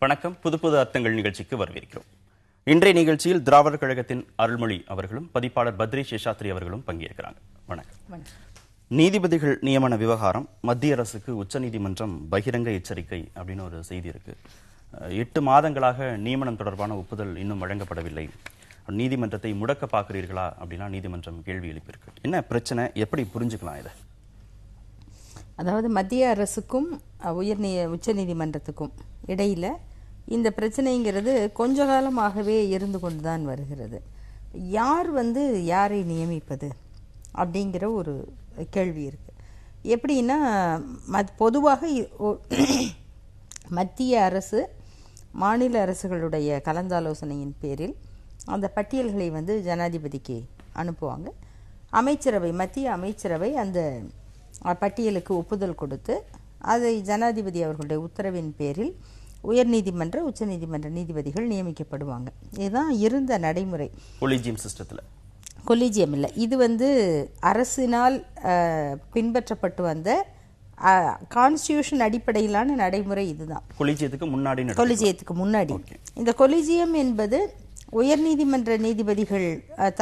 வணக்கம். புது புது அர்த்தங்கள் நிகழ்ச்சிக்கு வரவேற்கிறோம். இன்றைய நிகழ்ச்சியில் திராவிடர் கழகத்தின் அருள்மொழி அவர்களும் பதிப்பாளர் பத்ரி சேஷாத்ரி அவர்களும் பங்கேற்கிறாங்க. வணக்கம். நீதிபதிகள் நியமன விவகாரம் மத்திய அரசுக்கு உச்சநீதிமன்றம் பகிரங்க எச்சரிக்கை அப்படின்னு ஒரு செய்தி இருக்கு. 8 மாதங்களாக நியமனம் தொடர்பான ஒப்புதல் இன்னும் வழங்கப்படவில்லை. நீதிமன்றத்தை முடக்க பார்க்கிறீர்களா அப்படின்னா நீதிமன்றம் கேள்வி எழுப்பியிருக்கு. என்ன பிரச்சனை, எப்படி புரிஞ்சுக்கலாம் இதை? அதாவது மத்திய அரசுக்கும் உச்சநீதிமன்றத்துக்கும் இடையில இந்த பிரச்சனைங்கிறது கொஞ்ச காலமாகவே இருந்து கொண்டுதான் வருகிறது. யார் யாரை நியமிப்பது அப்படிங்கிற ஒரு கேள்வி இருக்கு. எப்படின்னா பொதுவாக மத்திய அரசு மாநில அரசுகளுடைய கலந்தாலோசனையின் பேரில் அந்த பட்டியல்களை ஜனாதிபதிக்கு அனுப்புவாங்க. மத்திய அமைச்சரவை அந்த பட்டியலுக்கு ஒப்புதல் கொடுத்து அதை ஜனாதிபதி அவர்களுடைய உத்தரவின் பேரில் உயர்நீதிமன்ற உச்சநீதிமன்ற நீதிபதிகள் நியமிக்கப்படுவாங்க. இதுதான் இருந்த நடைமுறை. கொலிஜியம் சிஸ்டத்தில், கொலிஜியம் இல்லை, இது அரசினால் பின்பற்றப்பட்டு வந்த கான்ஸ்டியூஷன் அடிப்படையிலான நடைமுறை. இதுதான் கொலிஜியத்துக்கு முன்னாடி. இந்த கொலிஜியம் என்பது உயர்நீதிமன்ற நீதிபதிகள்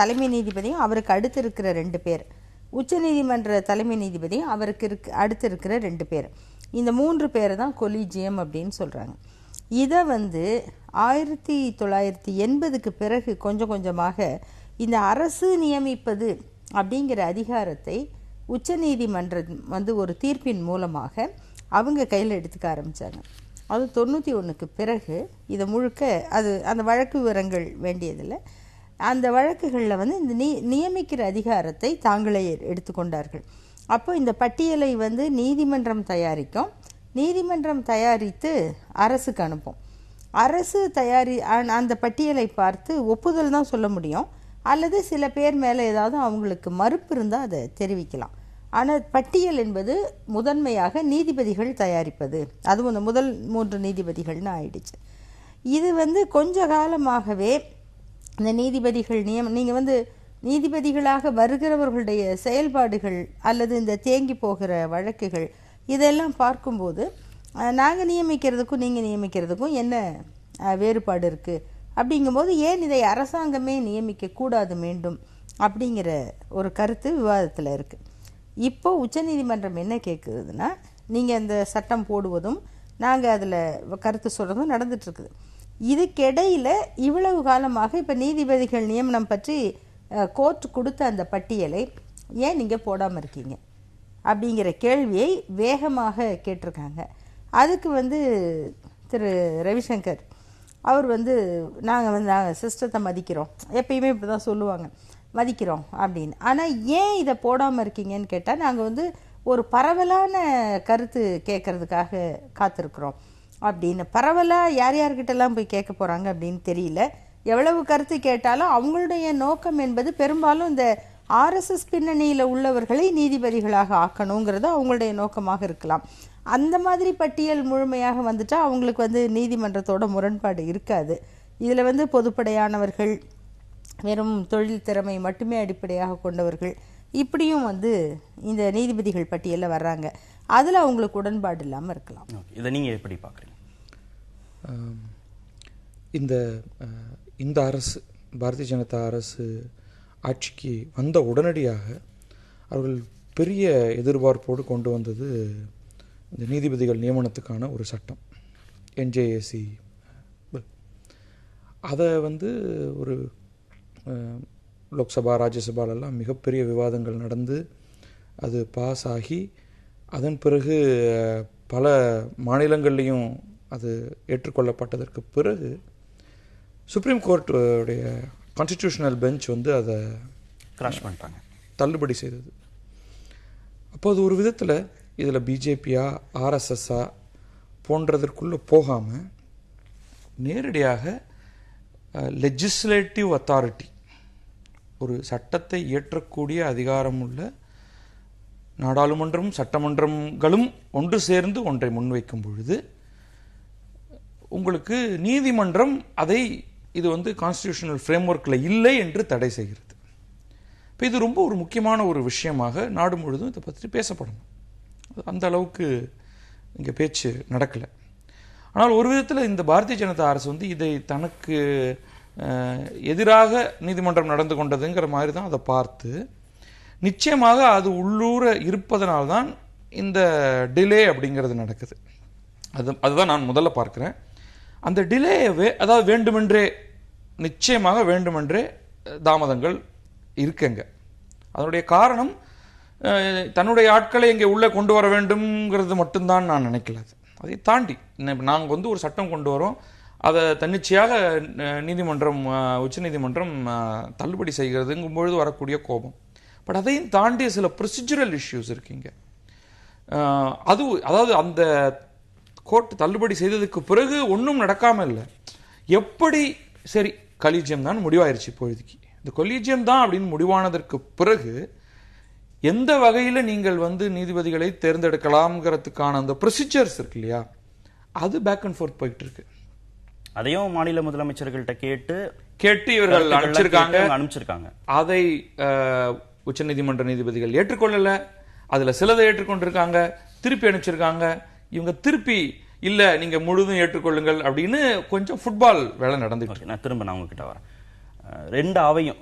தலைமை நீதிபதியும் அவருக்கு அடுத்து இருக்கிற 2 பேர், உச்சநீதிமன்ற தலைமை நீதிபதியும் அவருக்கு அடுத்து இருக்கிற 2 பேர், இந்த 3 பேரை தான் கொலிஜியம் அப்படின்னு சொல்றாங்க. இதை 1980க்கு பிறகு கொஞ்சம் கொஞ்சமாக இந்த அரசு நியமிப்பது அப்படிங்கிற அதிகாரத்தை உச்சநீதிமன்றம் ஒரு தீர்ப்பின் மூலமாக அவங்க கையில் எடுத்துக்க ஆரம்பித்தாங்க. அது 91க்கு பிறகு இதை முழுக்க அந்த வழக்கு விவரங்கள் வேண்டியதில்லை. அந்த வழக்குகளில் இந்த நியமிக்கிற அதிகாரத்தை தாங்களே எடுத்துக்கொண்டார்கள். அப்போ இந்த பட்டியலை நீதிமன்றம் தயாரிக்கும், நீதிமன்றம் தயாரித்து அரசுக்கு அனுப்பும். அரசு அந்த பட்டியலை பார்த்து ஒப்புதல் தான் சொல்ல முடியும், அல்லது சில பேர் மேலே ஏதாவது அவங்களுக்கு மறுப்பு இருந்தால் அதை தெரிவிக்கலாம். ஆனால் பட்டியல் என்பது முதன்மையாக நீதிபதிகள் தயாரிப்பது. அதுவும் இந்த முதல் 3 நீதிபதிகள்னு ஆயிடுச்சு. இது கொஞ்ச காலமாகவே இந்த நீதிபதிகள் நீங்கள் நீதிபதிகளாக வருகிறவர்களுடைய செயல்பாடுகள் அல்லது இந்த தேங்கி போகிற வழக்குகள் இதெல்லாம் பார்க்கும்போது நாங்கள் நியமிக்கிறதுக்கும் நீங்கள் நியமிக்கிறதுக்கும் என்ன வேறுபாடு இருக்குது அப்படிங்கும்போது ஏன் இதை அரசாங்கமே நியமிக்க கூடாது மீண்டும் அப்படிங்கிற ஒரு கருத்து விவாதத்தில் இருக்குது. இப்போ உச்சநீதிமன்றம் என்ன கேட்குதுன்னா, நீங்கள் அந்த சட்டம் போடுவதும் நாங்கள் அதில் கருத்து சொல்கிறதும் நடந்துட்டுருக்குது. இதுக்கிடையில் இவ்வளவு காலமாக இப்போ நீதிபதிகள் நியமனம் பற்றி கோர்ட் கொடுத்த அந்த பட்டியலை ஏன் நீங்கள் போடாமல் இருக்கீங்க அப்படிங்கிற கேள்வியை வேகமாக கேட்டிருக்காங்க. அதுக்கு திரு ரவிசங்கர் அவர் நாங்கள் சிஸ்டத்தை மதிக்கிறோம், எப்பயுமே இப்படி தான் சொல்லுவாங்க, மதிக்கிறோம் அப்படின்னு. ஆனால் ஏன் இதை போடாமல் இருக்கீங்கன்னு கேட்டால் நாங்கள் ஒரு பரவலான கருத்து கேட்கறதுக்காக காத்திருக்கிறோம் அப்படின்னு. பரவலாக யார்கிட்டலாம் போய் கேட்க போகிறாங்க அப்படின்னு தெரியல. எவ்வளவு கருத்து கேட்டாலும் அவங்களுடைய நோக்கம் என்பது பெரும்பாலும் இந்த RSS பின்னணியில் உள்ளவர்களை நீதிபதிகளாக ஆக்கணுங்கிறது அவங்களுடைய நோக்கமாக இருக்கலாம். அந்த மாதிரி பட்டியல் முழுமையாக வந்துட்டால் அவங்களுக்கு நீதிமன்றத்தோட முரண்பாடு இருக்காது. இதில் பொதுப்படையானவர்கள், வெறும் தொழில் திறமை மட்டுமே அடிப்படையாக கொண்டவர்கள், இப்படியும் இந்த நீதிபதிகள் பட்டியலில் வர்றாங்க. அதில் அவங்களுக்கு உடன்பாடு இல்லாமல் இருக்கலாம். இதை நீங்கள் எப்படி பார்க்குறீங்க? இந்த அரசு, பாரதிய ஜனதா அரசு ஆட்சிக்கு வந்த உடனடியாக அவர்கள் பெரிய எதிர்பார்ப்போடு கொண்டு வந்தது இந்த நீதிபதிகள் நியமனத்துக்கான ஒரு சட்டம், NJAC. அதை ஒரு லோக்சபா ராஜ்யசபாலெல்லாம் மிகப்பெரிய விவாதங்கள் நடந்து அது பாஸ் ஆகி அதன் பிறகு பல மாநிலங்கள்லேயும் அது ஏற்றுக்கொள்ளப்பட்டதற்கு பிறகு சுப்ரீம் கோர்ட்டுடைய கான்ஸ்டிடியூஷனல் பெஞ்ச் அதை கிராஷ் பண்ணிட்டாங்க, தள்ளுபடி செய்தது. அப்போ அது ஒரு விதத்தில் இதில் பிஜேபியா RSSஆ போன்றதற்குள்ளே போகாமல் நேரடியாக லெஜிஸ்லேட்டிவ் அத்தாரிட்டி, ஒரு சட்டத்தை இயற்றக்கூடிய அதிகாரமுள்ள நாடாளுமன்றமும் சட்டமன்றங்களும் ஒன்று சேர்ந்து ஒன்றை முன்வைக்கும் பொழுது உங்களுக்கு நீதிமன்றம் அதை இது கான்ஸ்டிடியூஷனல் ஃப்ரேம்வொர்க்கில் இல்லை என்று தடை செய்கிறது. இப்போ இது ரொம்ப ஒரு முக்கியமான ஒரு விஷயமாக நாடு முழுதும் இதை பற்றி பேசப்படணும். அந்த அளவுக்கு இங்கே பேச்சு நடக்கலை. ஆனால் ஒரு விதத்தில் இந்த பாரதிய ஜனதா அரசு வந்து இதை தனக்கு எதிராக நீதிமன்றம் நடந்து கொண்டதுங்கிற மாதிரி தான் அதை பார்த்து, நிச்சயமாக அது உள்ளூர இருப்பதனால்தான் இந்த டிலே அப்படிங்கிறது நடக்குது. அதுதான் நான் முதல்ல பார்க்கிறேன். அந்த டிலேயவே, அதாவது வேண்டுமென்றே, நிச்சயமாக வேண்டுமென்றே தாமதங்கள் இருக்குங்க. அதனுடைய காரணம் தன்னுடைய ஆட்களை இங்கே உள்ளே கொண்டு வர வேண்டும்ங்கிறது மட்டும்தான் நான் நினைக்கல. அதை தாண்டி நாங்கள் வந்து ஒரு சட்டம் கொண்டு வரோம், அதை தன்னிச்சையாக நீதிமன்றம், உச்ச நீதிமன்றம் தள்ளுபடி செய்கிறதுங்கும் பொழுது வரக்கூடிய கோபம். பட் அதையும் தாண்டிய சில ப்ரொசீஜரல் இஷ்யூஸ் இருக்குங்க. அதாவது அந்த கோர்ட் தள்ளுபடி செய்ததுக்கு பிறகு ஒன்றும் நடக்காமல் இல்லை. எப்படி சரி கொலீஜியம் தான் முடிவாயிருச்சு, இப்பொழுதுக்கு இந்த கொலீஜியம் தான் அப்படின்னு முடிவானதற்கு பிறகு எந்த வகையில் நீங்கள் வந்து நீதிபதிகளை தேர்ந்தெடுக்கலாம்ங்கிறதுக்கான அந்த ப்ரொசீஜர்ஸ் இருக்கு இல்லையா, அது பேக் அண்ட் ஃபோர்த் போயிட்டு இருக்கு. அதையும் மாநில முதலமைச்சர்கள்ட்ட கேட்டு இவர்கள் அனுப்பிச்சிருக்காங்க. அதை உச்சநீதிமன்ற நீதிபதிகள் ஏற்றுக்கொள்ளல. அதுல சிலதை ஏற்றுக்கொண்டிருக்காங்க, திருப்பி அனுப்பிச்சிருக்காங்க. இவங்க திருப்பி இல்ல நீங்க முழுதும் ஏற்றுக்கொள்ளுங்கள் அப்படின்னு கொஞ்சம் ஃபுட்பால் வேலை நடந்துட்டு. நான் திரும்ப உங்ககிட்ட வரேன். 2 அவையும்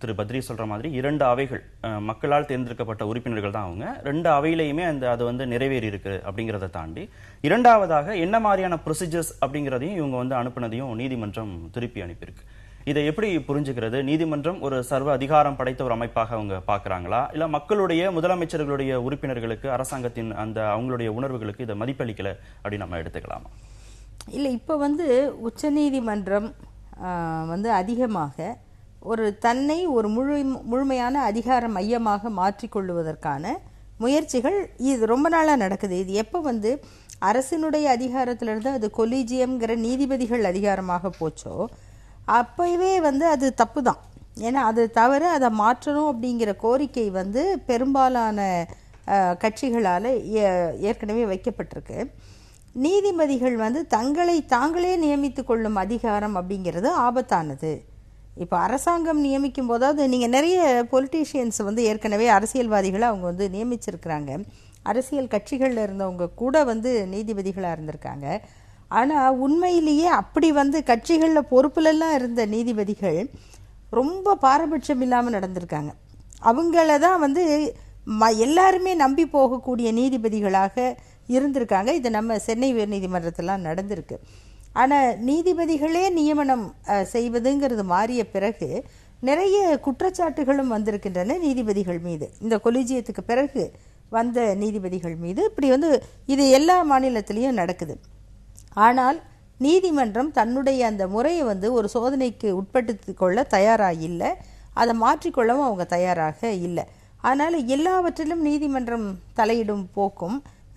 திரு பத்ரி சொல்ற மாதிரி 2 அவைகள் மக்களால் தேர்ந்தெடுக்கப்பட்ட உறுப்பினர்கள் தான் அவங்க. 2 அவையிலையுமே அது வந்து நிறைவேறி இருக்கு அப்படிங்கிறத தாண்டி, இரண்டாவதாக என்ன மாதிரியான ப்ரொசீஜர்ஸ் அப்படிங்கிறதையும் இவங்க வந்து அனுப்புனதையும் நீதிமன்றம் திருப்பி அனுப்பியிருக்கு. இதை எப்படி புரிஞ்சுக்கிறது? நீதிமன்றம் ஒரு சர்வ அதிகாரம் படைத்த ஒரு அமைப்பாக அவங்க பாக்குறாங்களா, இல்ல மக்களுடைய, முதலமைச்சர்களுடைய உறுப்பினர்களுக்கு, அரசாங்கத்தின் அந்த அவங்களுடைய உணர்வுகளுக்கு இதை மதிப்பளிக்கல அப்படின்னு நம்ம எடுத்துக்கலாமா? இல்லை, இப்போ வந்து உச்சநீதிமன்றம் வந்து அதிகமாக தன்னை ஒரு முழுமையான அதிகார மையமாக மாற்றிக்கொள்ளுவதற்கான முயற்சிகள் இது ரொம்ப நாளாக நடக்குது. இது எப்போ வந்து அரசினுடைய அதிகாரத்திலிருந்து அது கொலீஜியம்ங்கிற நீதிபதிகள் அதிகாரமாக போச்சோ அப்போவே வந்து அது தப்பு தான். ஏன்னா அது தவிர அதை மாற்றணும் அப்படிங்கிற கோரிக்கை வந்து பெரும்பாலான கட்சிகளால் ஏற்கனவே வைக்கப்பட்டிருக்கு. நீதிபதிகள் வந்து தங்களை தாங்களே நியமித்து கொள்ளும் அதிகாரம் அப்படிங்கிறது ஆபத்தானது. இப்போ அரசாங்கம் நியமிக்கும் போதாவது நீங்கள் நிறைய பொலிட்டீஷியன்ஸ் வந்து ஏற்கனவே அரசியல்வாதிகளை அவங்க வந்து நியமிச்சிருக்கிறாங்க. அரசியல் கட்சிகளில் இருந்தவங்க கூட வந்து நீதிபதிகளாக இருந்திருக்காங்க. ஆனால் உண்மையிலேயே அப்படி வந்து கட்சிகளில் பொறுப்புலெல்லாம் இருந்த நீதிபதிகள் ரொம்ப பாரபட்சம் இல்லாமல் நடந்திருக்காங்க. அவங்கள தான் வந்து எல்லாருமே நம்பி போகக்கூடிய நீதிபதிகளாக இருந்திருக்காங்க. இது நம்ம சென்னை உயர்நீதிமன்றத்திலாம் நடந்திருக்கு. ஆனால் நீதிபதிகளே நியமனம் செய்வதுங்கிறது மாறிய பிறகு நிறைய குற்றச்சாட்டுகளும் வந்திருக்கின்றன நீதிபதிகள் மீது. இந்த கொலீஜியத்துக்கு பிறகு வந்த நீதிபதிகள் மீது இப்படி வந்து இது எல்லா மாநிலத்திலையும் நடக்குது. ஆனால் நீதிமன்றம் தன்னுடைய அந்த முறையை வந்து ஒரு சோதனைக்கு உட்படுத்தி கொள்ள தயாராக இல்லை, அதை மாற்றிக்கொள்ளவும் அவங்க தயாராக இல்லை. அதனால் எல்லாவற்றிலும் நீதிமன்றம் தலையிடும் போக்கும்,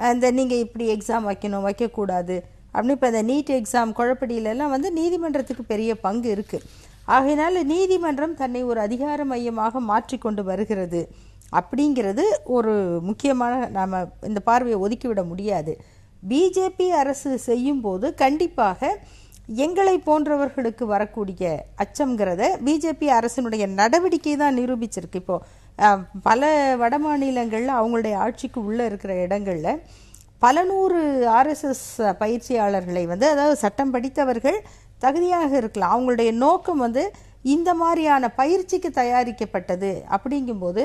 அந்த நீங்கள் இப்படி எக்ஸாம் வைக்கக்கூடாது அப்படின்னு இப்போ அந்த நீட் எக்ஸாம் குழப்படியிலெல்லாம் வந்து நீதிமன்றத்துக்கு பெரிய பங்கு இருக்குது. ஆகையினால நீதிமன்றம் தன்னை ஒரு அதிகார மையமாக மாற்றிக்கொண்டு வருகிறது அப்படிங்கிறது ஒரு முக்கியமான, நாம் இந்த பார்வையை ஒதுக்கிவிட முடியாது. பிஜேபி அரசு செய்யும் போது கண்டிப்பாக எங்களை போன்றவர்களுக்கு வரக்கூடிய அச்சம்ங்கிறத பிஜேபி அரசினுடைய நடவடிக்கை தான் நிரூபிச்சிருக்கு. இப்போது பல வட மாநிலங்களில் அவங்களுடைய ஆட்சிக்கு உள்ளே இருக்கிற இடங்களில் பல நூறு ஆர்எஸ்எஸ் பயிற்சியாளர்களை வந்து, அதாவது சட்டம் படித்தவர்கள் தகுதியாக இருக்கலாம், அவங்களுடைய நோக்கம் வந்து இந்த மாதிரியான பயிற்சிக்கு தயாரிக்கப்பட்டது. அப்படிங்கும்போது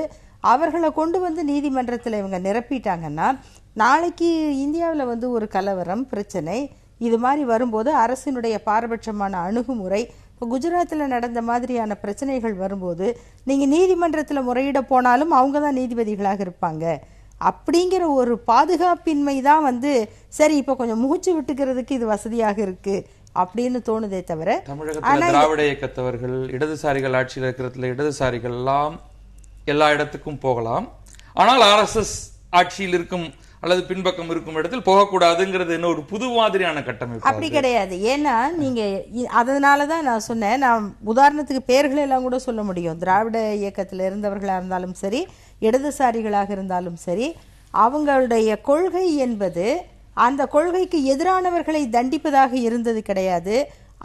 அவர்களை கொண்டு வந்து நீதிமன்றத்தில் இவங்க நிரப்பிட்டாங்கன்னா நாளைக்கு இந்தியாவில் வந்து ஒரு கலவரம் பிரச்சனை இது மாதிரி வரும்போது அரசினுடைய பாரபட்சமான அணுகுமுறை, இப்போ குஜராத்தில் நடந்த மாதிரியான பிரச்சனைகள் வரும்போது நீங்கள் நீதிமன்றத்தில் முறையிட போனாலும் அவங்க தான் நீதிபதிகளாக இருப்பாங்க. அப்படிங்கிற ஒரு பாதுகாப்பின்மை தான் வந்து சரி இப்போ கொஞ்சம் மூச்சு விட்டுக்கிறதுக்கு இது வசதியாக இருக்கு அப்படின்னு தோணுதே தவிர, தமிழகத்தில் திராவிட இயக்கத்தவர்கள், இடதுசாரிகள் ஆட்சியில் இருக்கிறதுல இடதுசாரிகள் எல்லாம் எல்லா இடத்துக்கும் போகலாம், ஆனால் ஆர்எஸ்எஸ் ஆட்சியில் இருக்கும் அல்லது பின்பக்கம் இருக்கும் இடத்தில் போகக்கூடாதுங்கிறது என்ன ஒரு புது மாதிரியான கட்டமைப்பு? அப்படி கிடையாது. ஏன்னா நீங்க அதனால தான் நான் சொன்னேன், நான் உதாரணத்துக்கு பெயர்களை எல்லாம் கூட சொல்ல முடியும். திராவிட இயக்கத்தில் இருந்தவர்களாக இருந்தாலும் சரி, இடதுசாரிகளாக இருந்தாலும் சரி, அவங்களுடைய கொள்கை என்பது அந்த கொள்கைக்கு எதிரானவர்களை தண்டிப்பதாக இருந்தது கிடையாது.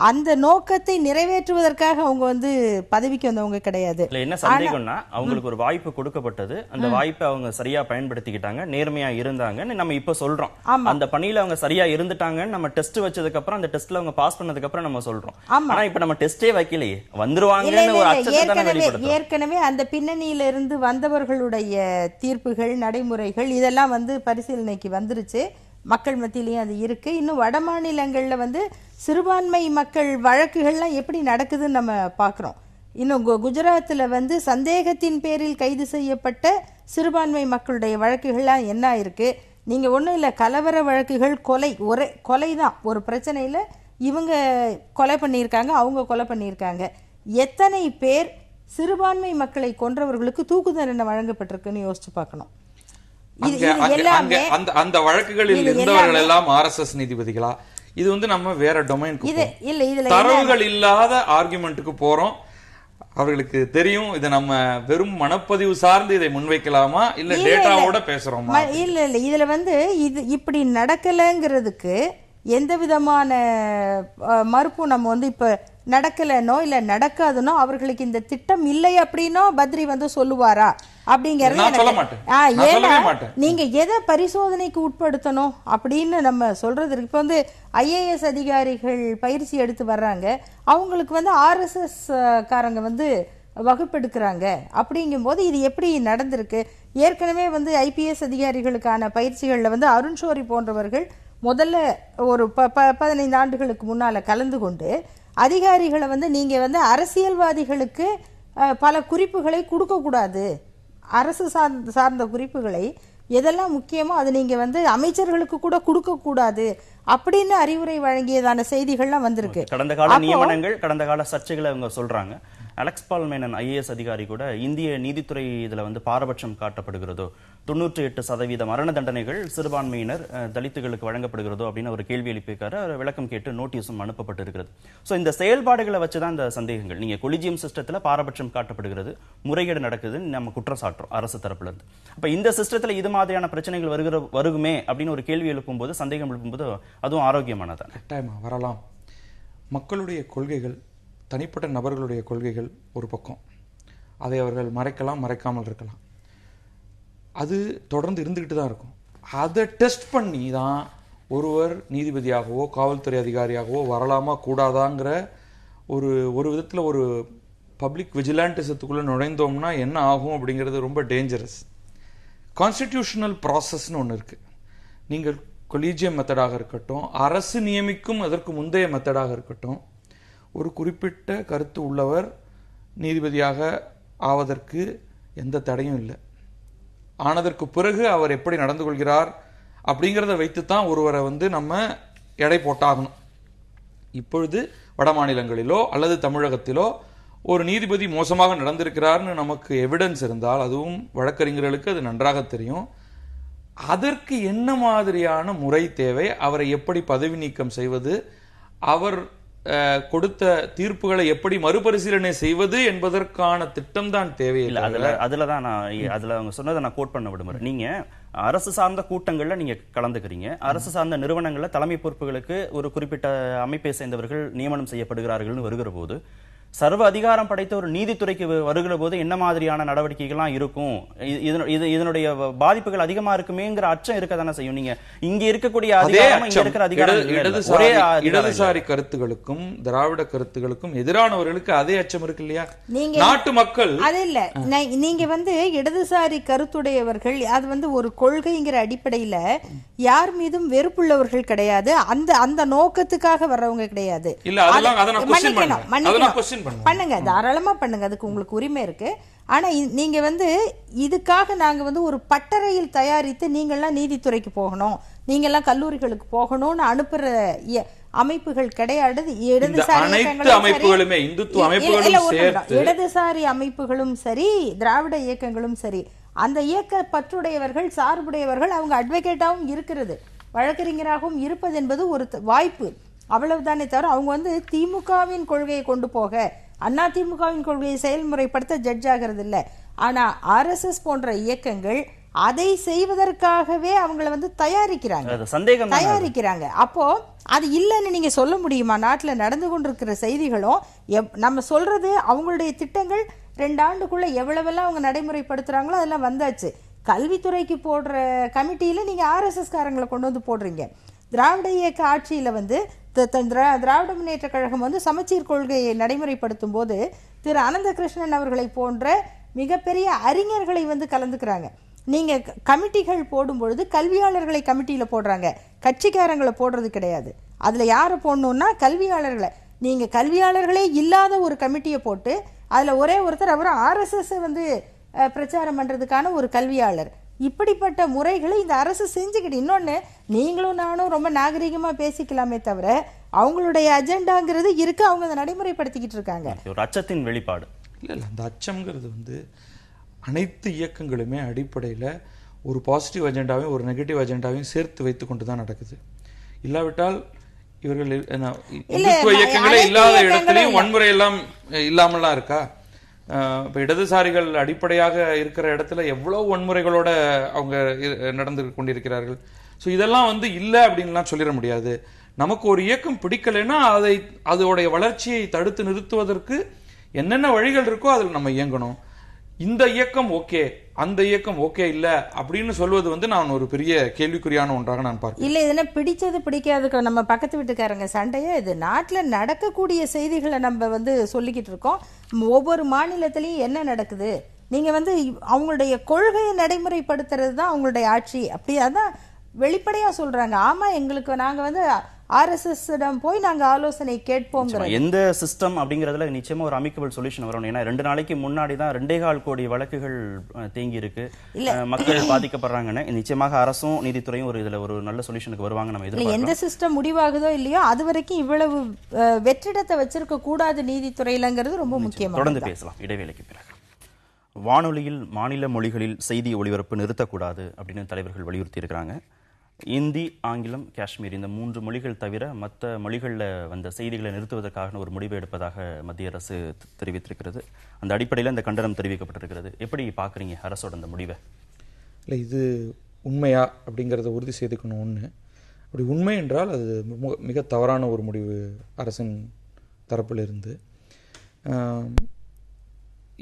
அந்த நோக்கத்தை நிறைவேற்றுவதற்காக அவங்க வந்து பதவிக்கு வந்தவங்க கிடையாது. என்ன சந்தேகம்னா, அவங்களுக்கு ஒரு வாய்ப்பு கொடுக்கப்பட்டது, அந்த வாய்ப்பை அவங்க சரியா பயன்படுத்திக்கிட்டாங்க, நேர்மையா இருந்தாங்கன்னு நம்ம இப்ப சொல்றோம். அந்த பணியில அவங்க சரியா இருந்துட்டாங்கன்னு நம்ம டெஸ்ட் வச்சதுக்கு அப்புறம், அந்த டெஸ்ட்ல அவங்க பாஸ் பண்ணதுக்கு அப்புறம் நம்ம சொல்றோம். ஆனா இப்ப நம்ம டெஸ்டே வைக்கலையே, வந்துருவாங்கன்னு ஒரு அச்சத்தை தான வெளிப்படுத்துறோம். ஏற்கனவே அந்த பின்னணியில இருந்து வந்தவர்களுடைய தீர்ப்புகள், நடைமுறைகள் இதெல்லாம் வந்து பரிசீலனைக்கு வந்துருச்சு. மக்கள் மத்தியிலையும் அது இருக்கு. இன்னும் வட மாநிலங்கள்ல வந்து சிறுபான்மை மக்கள் வழக்குகள்லாம் எப்படி நடக்குதுன்னு நம்ம பார்க்குறோம். இன்னும் குஜராத்தில் வந்து சந்தேகத்தின் பேரில் கைது செய்யப்பட்ட சிறுபான்மை மக்களுடைய வழக்குகள்லாம் என்ன இருக்கு? நீங்கள் ஒன்றும் இல்லை, கலவர வழக்குகள், ஒரே கொலை தான். ஒரு பிரச்சனையில் இவங்க கொலை பண்ணியிருக்காங்க, அவங்க கொலை பண்ணியிருக்காங்க. எத்தனை பேர் சிறுபான்மை மக்களை கொன்றவர்களுக்கு தூக்கு தண்டனை வழங்கப்பட்டிருக்குன்னு யோசிச்சு பார்க்கணும். அந்த வழக்குகளில் இருந்தவர்கள் எல்லாம் RSS நீதிபதிகளா? இது வந்து நம்ம வேற டொமைனுக்கு தரவுகள் இல்லாத ஆர்குமெண்ட்டுக்கு போறோம். அவர்களுக்கு தெரியும் இதை நம்ம வெறும் மனப்பதிவு சார்ந்து இதை முன்வைக்கலாமா இல்ல டேட்டாவோட பேசுறோமா? இல்ல இதுல வந்து இது இப்படி நடக்கலங்கிறதுக்கு எந்த விதமான மறுப்பும் நம்ம வந்து இப்ப நடக்கலனோ இல்ல நடக்காதுனோ, அவர்களுக்கு இந்த திட்டம் இல்லை அப்படின்னோ பத்ரி வந்து சொல்லுவாரா அப்படிங்கறது நீங்க எதை பரிசோதனைக்கு உட்படுத்தணும் அப்படின்னு நம்ம சொல்றது. இப்ப வந்து IAS அதிகாரிகள் பயிற்சி எடுத்து வர்றாங்க, அவங்களுக்கு வந்து RSS காரங்க வந்து வகுப்பெடுக்கிறாங்க. அப்படிங்கும் போது இது எப்படி நடந்திருக்கு? ஏற்கனவே வந்து IPS அதிகாரிகளுக்கான பயிற்சிகள்ல வந்து அருண் ஷோரி போன்றவர்கள் முதல்ல ஒரு 15 ஆண்டுகளுக்கு முன்னால கலந்து கொண்டு அதிகாரிகளை வந்து நீங்க வந்து அரசியல்வாதிகளுக்கு பல குறிப்புகளை கொடுக்க கூடாது, அரசு சார்ந்த குறிப்புகளை எதெல்லாம் முக்கியமோ அது நீங்க வந்து அமைச்சர்களுக்கு கூட கொடுக்க கூடாது அப்படின்னு அறிவுரை வழங்கியதான செய்திகள்லாம் வந்திருக்கு. கடந்த கால நியமனங்கள், கடந்த கால சர்ச்சைகளை அவங்க சொல்றாங்க. அலெக்ஸ் பால் மேனன் IAS அதிகாரி கூட இந்திய நீதித்துறை இதுல வந்து பாரபட்சம் காட்டப்படுகிறதோ, 98% மரண தண்டனைகள் சிறுபான்மையினர் தலித்துகளுக்கு வழங்கப்படுகிறதோ அப்படின்னு ஒரு கேள்வி எழுப்பியிருக்காரு. அவர் விளக்கம் கேட்டு நோட்டீஸும் அனுப்பப்பட்டிருக்கிறது. ஸோ இந்த செயல்பாடுகளை வச்சுதான் இந்த சந்தேகங்கள். நீங்க கொலிஜியம் சிஸ்டத்துல பாரபட்சம் காட்டப்படுகிறது, முறைகேடு நடக்குதுன்னு நம்ம குற்றம் சாட்டுறோம் அரசு தரப்புல இருந்து. அப்ப இந்த சிஸ்டத்துல இது மாதிரியான பிரச்சனைகள் வருகுமே அப்படின்னு ஒரு கேள்வி எழுப்பும்போது, சந்தேகம் எழுப்பும்போது அதுவும் ஆரோக்கியமானதான். கட்டாயமா வரலாம். மக்களுடைய கொள்கைகள், தனிப்பட்ட நபர்களுடைய கொள்கைகள் ஒரு பக்கம், அதை அவர்கள் மறைக்கலாம், மறைக்காமல் இருக்கலாம். அது தொடர்ந்து இருந்துகிட்டு தான் இருக்கும். அதை டெஸ்ட் பண்ணி தான் ஒருவர் நீதிபதியாகவோ காவல்துறை அதிகாரியாகவோ வரலாமா கூடாதாங்கிற ஒரு விதத்தில் ஒரு பப்ளிக் விஜிலாண்டிசத்துக்குள்ளே நுழைந்தோம்னா என்ன ஆகும் அப்படிங்கிறது ரொம்ப டேஞ்சரஸ். கான்ஸ்டிடியூஷனல் ப்ராசஸ்ன்னு ஒன்று இருக்குது. நீங்கள் கொலீஜியம் மெத்தடாக இருக்கட்டும், அரசு நியமிக்கும் அதற்கு முந்தைய மெத்தடாக இருக்கட்டும், ஒரு குறிப்பிட்ட கருத்து உள்ளவர் நீதிபதியாக ஆவதற்கு எந்த தடையும் இல்லை. ஆனதற்கு பிறகு அவர் எப்படி நடந்து கொள்கிறார் அப்படிங்கிறத வைத்துத்தான் ஒருவரை வந்து நம்ம எடை போட்டாகணும். இப்பொழுது வட மாநிலங்களிலோ அல்லது தமிழகத்திலோ ஒரு நீதிபதி மோசமாக நடந்திருக்கிறார்னு நமக்கு எவிடன்ஸ் இருந்தால், அதுவும் வழக்கறிஞர்களுக்கு அது நன்றாக தெரியும், அதற்கு என்ன மாதிரியான முறை தேவை, அவரை எப்படி பதவி நீக்கம் செய்வது, அவர் கொடுத்த தீர்ப்புகளை எப்படி மறுபரிசீலனை செய்வது என்பதற்கான திட்டம் தான் தேவையில்லை. அதுலதான் அதுல அவங்க சொன்னதை நான் கோட் பண்ண விடுமுறை. நீங்க அரசு சார்ந்த கூட்டங்கள்ல நீங்க கலந்துக்கிறீங்க, அரசு சார்ந்த நிறுவனங்கள்ல தலைமை பொறுப்புகளுக்கு ஒரு குறிப்பிட்ட அமைப்பை சேர்ந்தவர்கள் நியமனம் செய்யப்படுகிறார்கள் வருகிற போது, சர்வ அதிகாரம் படைத்த ஒரு நீதித்துறைக்கு வருகிற போது என்ன மாதிரியான நடவடிக்கைகள்லாம் இருக்கும், இதனுடைய பாதிப்புகள் அதிகமா இருக்குமேங்கிற அச்சம் இருக்கதானே செய்யும். நீங்க இங்க இருக்கக்கூடிய இடதுசாரி கருத்துகளுக்கும் திராவிட கருத்துகளுக்கும் எதிரானவர்களுக்கு அதே அச்சம் இருக்கு இல்லையா? நாட்டு மக்கள் அது இல்ல, நீங்க வந்து இடதுசாரி கருத்துடையவர்கள், அது வந்து ஒரு கொள்கைங்கிற அடிப்படையில யார் மீதும் வெறுப்புள்ளவர்கள் கிடையாது, அந்த நோக்கத்துக்காக வர்றவங்க கிடையாது. பண்ணுங்க, தாராளமா பண்ணுங்க, அதுக்கு உங்களுக்கு உரிமை இருக்கு. ஆனா நீங்க வந்து இதுக்காக நாங்க வந்து ஒரு பட்டறையில் தயாரித்து நீங்கெல்லாம் நீதித்துறைக்கு போகணும், நீங்கெல்லாம் கல்லூரிகளுக்கு போகணும்னு அனுப்புற அமைப்புகள் கிடையாது. இடதுசாரி அமைப்புகளும் சரி, திராவிட இயக்கங்களும் சரி, அந்த இயக்க பற்றுடையவர்கள், சார்புடையவர்கள், அவங்க அட்வொகேட்டாகவும் இருக்கிறது, வழக்கறிஞராகவும் இருப்பது என்பது ஒரு வாய்ப்பு, அவ்வளவுதானே தவிர அவங்க வந்து திமுகவின் கொள்கையை கொண்டு போக, அண்ணா திமுகவின் கொள்கையை செயல்முறைப்படுத்த ஜட்ஜ் ஆகிறது இல்லை. ஆனா RSS போன்ற இயக்கங்கள் அதை செய்வதற்காகவே அவங்கள வந்து தயாரிக்கிறாங்க. அப்போ அது இல்லைன்னு நீங்க சொல்ல முடியுமா? நாட்டில் நடந்து கொண்டிருக்கிற செய்திகளும் நம்ம சொல்றது அவங்களுடைய திட்டங்கள் 2 ஆண்டுக்குள்ள எவ்வளவெல்லாம் அவங்க நடைமுறைப்படுத்துறாங்களோ அதெல்லாம் வந்தாச்சு. கல்வித்துறைக்கு போடுற கமிட்டியில நீங்க RSS காரங்களை கொண்டு வந்து போடுறீங்க. திராவிட இயக்க ஆட்சியில வந்து திராவிட முன்னேற்ற கழகம் வந்து சமச்சீர் கொள்கையை நடைமுறைப்படுத்தும் போது திரு அனந்தகிருஷ்ணன் அவர்களை போன்ற மிகப்பெரிய அறிஞர்களை வந்து கலந்துக்கிறாங்க. நீங்க கமிட்டிகள் போடும் பொழுது கல்வியாளர்களை கமிட்டியில போடுறாங்க, கட்சிக்காரங்களை போடுறது கிடையாது. அதுல யாரை போடணும்னா கல்வியாளர்களை. நீங்க கல்வியாளர்களே இல்லாத ஒரு கமிட்டியை போட்டு அதுல ஒரே ஒருத்தர் அவரும் RSS வந்து பிரச்சாரம் பண்றதுக்கான ஒரு கல்வியாளர். இப்படிப்பட்ட முறைகளை இந்த அரசு செஞ்சுக்கிட்டு, இன்னொன்னு நீங்களும் நானும் ரொம்ப நாகரிகமா பேசிக்கலாமே தவிர அவங்களுடைய அஜெண்டாங்கிறது இருக்கு, அவங்க அதை நடைமுறைப்படுத்திக்கிட்டு இருக்காங்க. ஒரு அச்சத்தின் வெளிப்பாடு இல்லை. அந்த அச்சம்ங்கிறது வந்து அனைத்து இயக்கங்களுமே அடிப்படையில் ஒரு பாசிட்டிவ் அஜெண்டாவையும் ஒரு நெகட்டிவ் அஜெண்டாவையும் சேர்த்து வைத்து கொண்டு தான் நடக்குது. இல்லாவிட்டால் இவர்கள் இயக்கங்களே இல்லாத இடத்துலையும் வன்முறை எல்லாம் இல்லாமலாம் இருக்கா? இப்போ இடதுசாரிகள் அடிப்படையாக இருக்கிற இடத்துல எவ்வளவு வன்முறைகளோட அவங்க நடந்து கொண்டிருக்கிறார்கள். ஸோ இதெல்லாம் வந்து இல்லை அப்படின்லாம் சொல்லிட முடியாது. நமக்கு ஒரு இயக்கம் பிடிக்கலைன்னா அதோடைய வளர்ச்சியை தடுத்து நிறுத்துவதற்கு என்னென்ன வழிகள் இருக்கோ அதில் நம்ம இயங்கணும். இந்த இயக்கம் ஓகே, அந்த இயக்கம் ஓகே இல்ல அப்படின்னு சொல்வது வந்து நான் ஒரு பெரிய கேள்விக்குறியான ஒன்றாக நான் பார்க்கிறேன். இல்ல, இதெல்லாம் பிடிச்சது பிடிக்காதுக்கு நம்ம பக்கத்து வீட்டுக்காரங்க சண்டையே. இது நாட்டில் நடக்கக்கூடிய செய்திகளை நம்ம வந்து சொல்லிக்கிட்டு இருக்கோம். ஒவ்வொரு மாநிலத்திலையும் என்ன நடக்குது, நீங்க வந்து அவங்களுடைய கொள்கையை நடைமுறைப்படுத்துறது தான் அவங்களுடைய ஆட்சி. அப்படி அதான் வெளிப்படையா சொல்றாங்க. ஆமா, எங்களுக்கு நாங்க வந்து RSS போய் நாங்க ஆலோசனை கேட்போம். எந்த சிஸ்டம் அப்படிங்கறதுல நிச்சயமா ஒரு அமிக்கபிள் சொல்யூஷன் வரணும். ஏன்னா 2 நாளைக்கு முன்னாடி தான் 2.25 கோடி வழக்குகள் தேங்கி இருக்கு, மக்கள் பாதிக்கப்படுறாங்கன்னு. நிச்சயமாக அரசும் நீதித்துறையும் இதுல ஒரு நல்ல சொல்யூஷனுக்கு வருவாங்க நம்ம எதிர்பார்க்கிறோம். எந்த சிஸ்டம் முடிவாகுதோ இல்லையோ அது வரைக்கும் இவ்வளவு வெற்றிடத்தை வச்சிருக்க கூடாது நீதித்துறையிலங்கிறது ரொம்ப முக்கியமா. தொடர்ந்து பேசலாம் இடைவேளைக்கு பிறகு. வானொலியில் மாநில மொழிகளில் செய்தி ஒளிபரப்பு நிறுத்தக்கூடாது அப்படின்னு தலைவர்கள் வலியுறுத்தி இருக்கிறாங்க. இந்தி, ஆங்கிலம், காஷ்மீர் இந்த 3 மொழிகள் தவிர மற்ற மொழிகளில் வந்த செய்திகளை நிறுத்துவதற்கான ஒரு முடிவை எடுப்பதாக மத்திய அரசு தெரிவித்திருக்கிறது. அந்த அடிப்படையில் இந்த கண்டனம் தெரிவிக்கப்பட்டிருக்கிறது. எப்படி பார்க்குறீங்க அரசோட அந்த முடிவை? இல்லை, இது உண்மையா அப்படிங்கிறத உறுதி செய்துக்கணும். ஒன்று, அப்படி உண்மை என்றால் அது மிக தவறான ஒரு முடிவு அரசின் தரப்பில் இருந்து.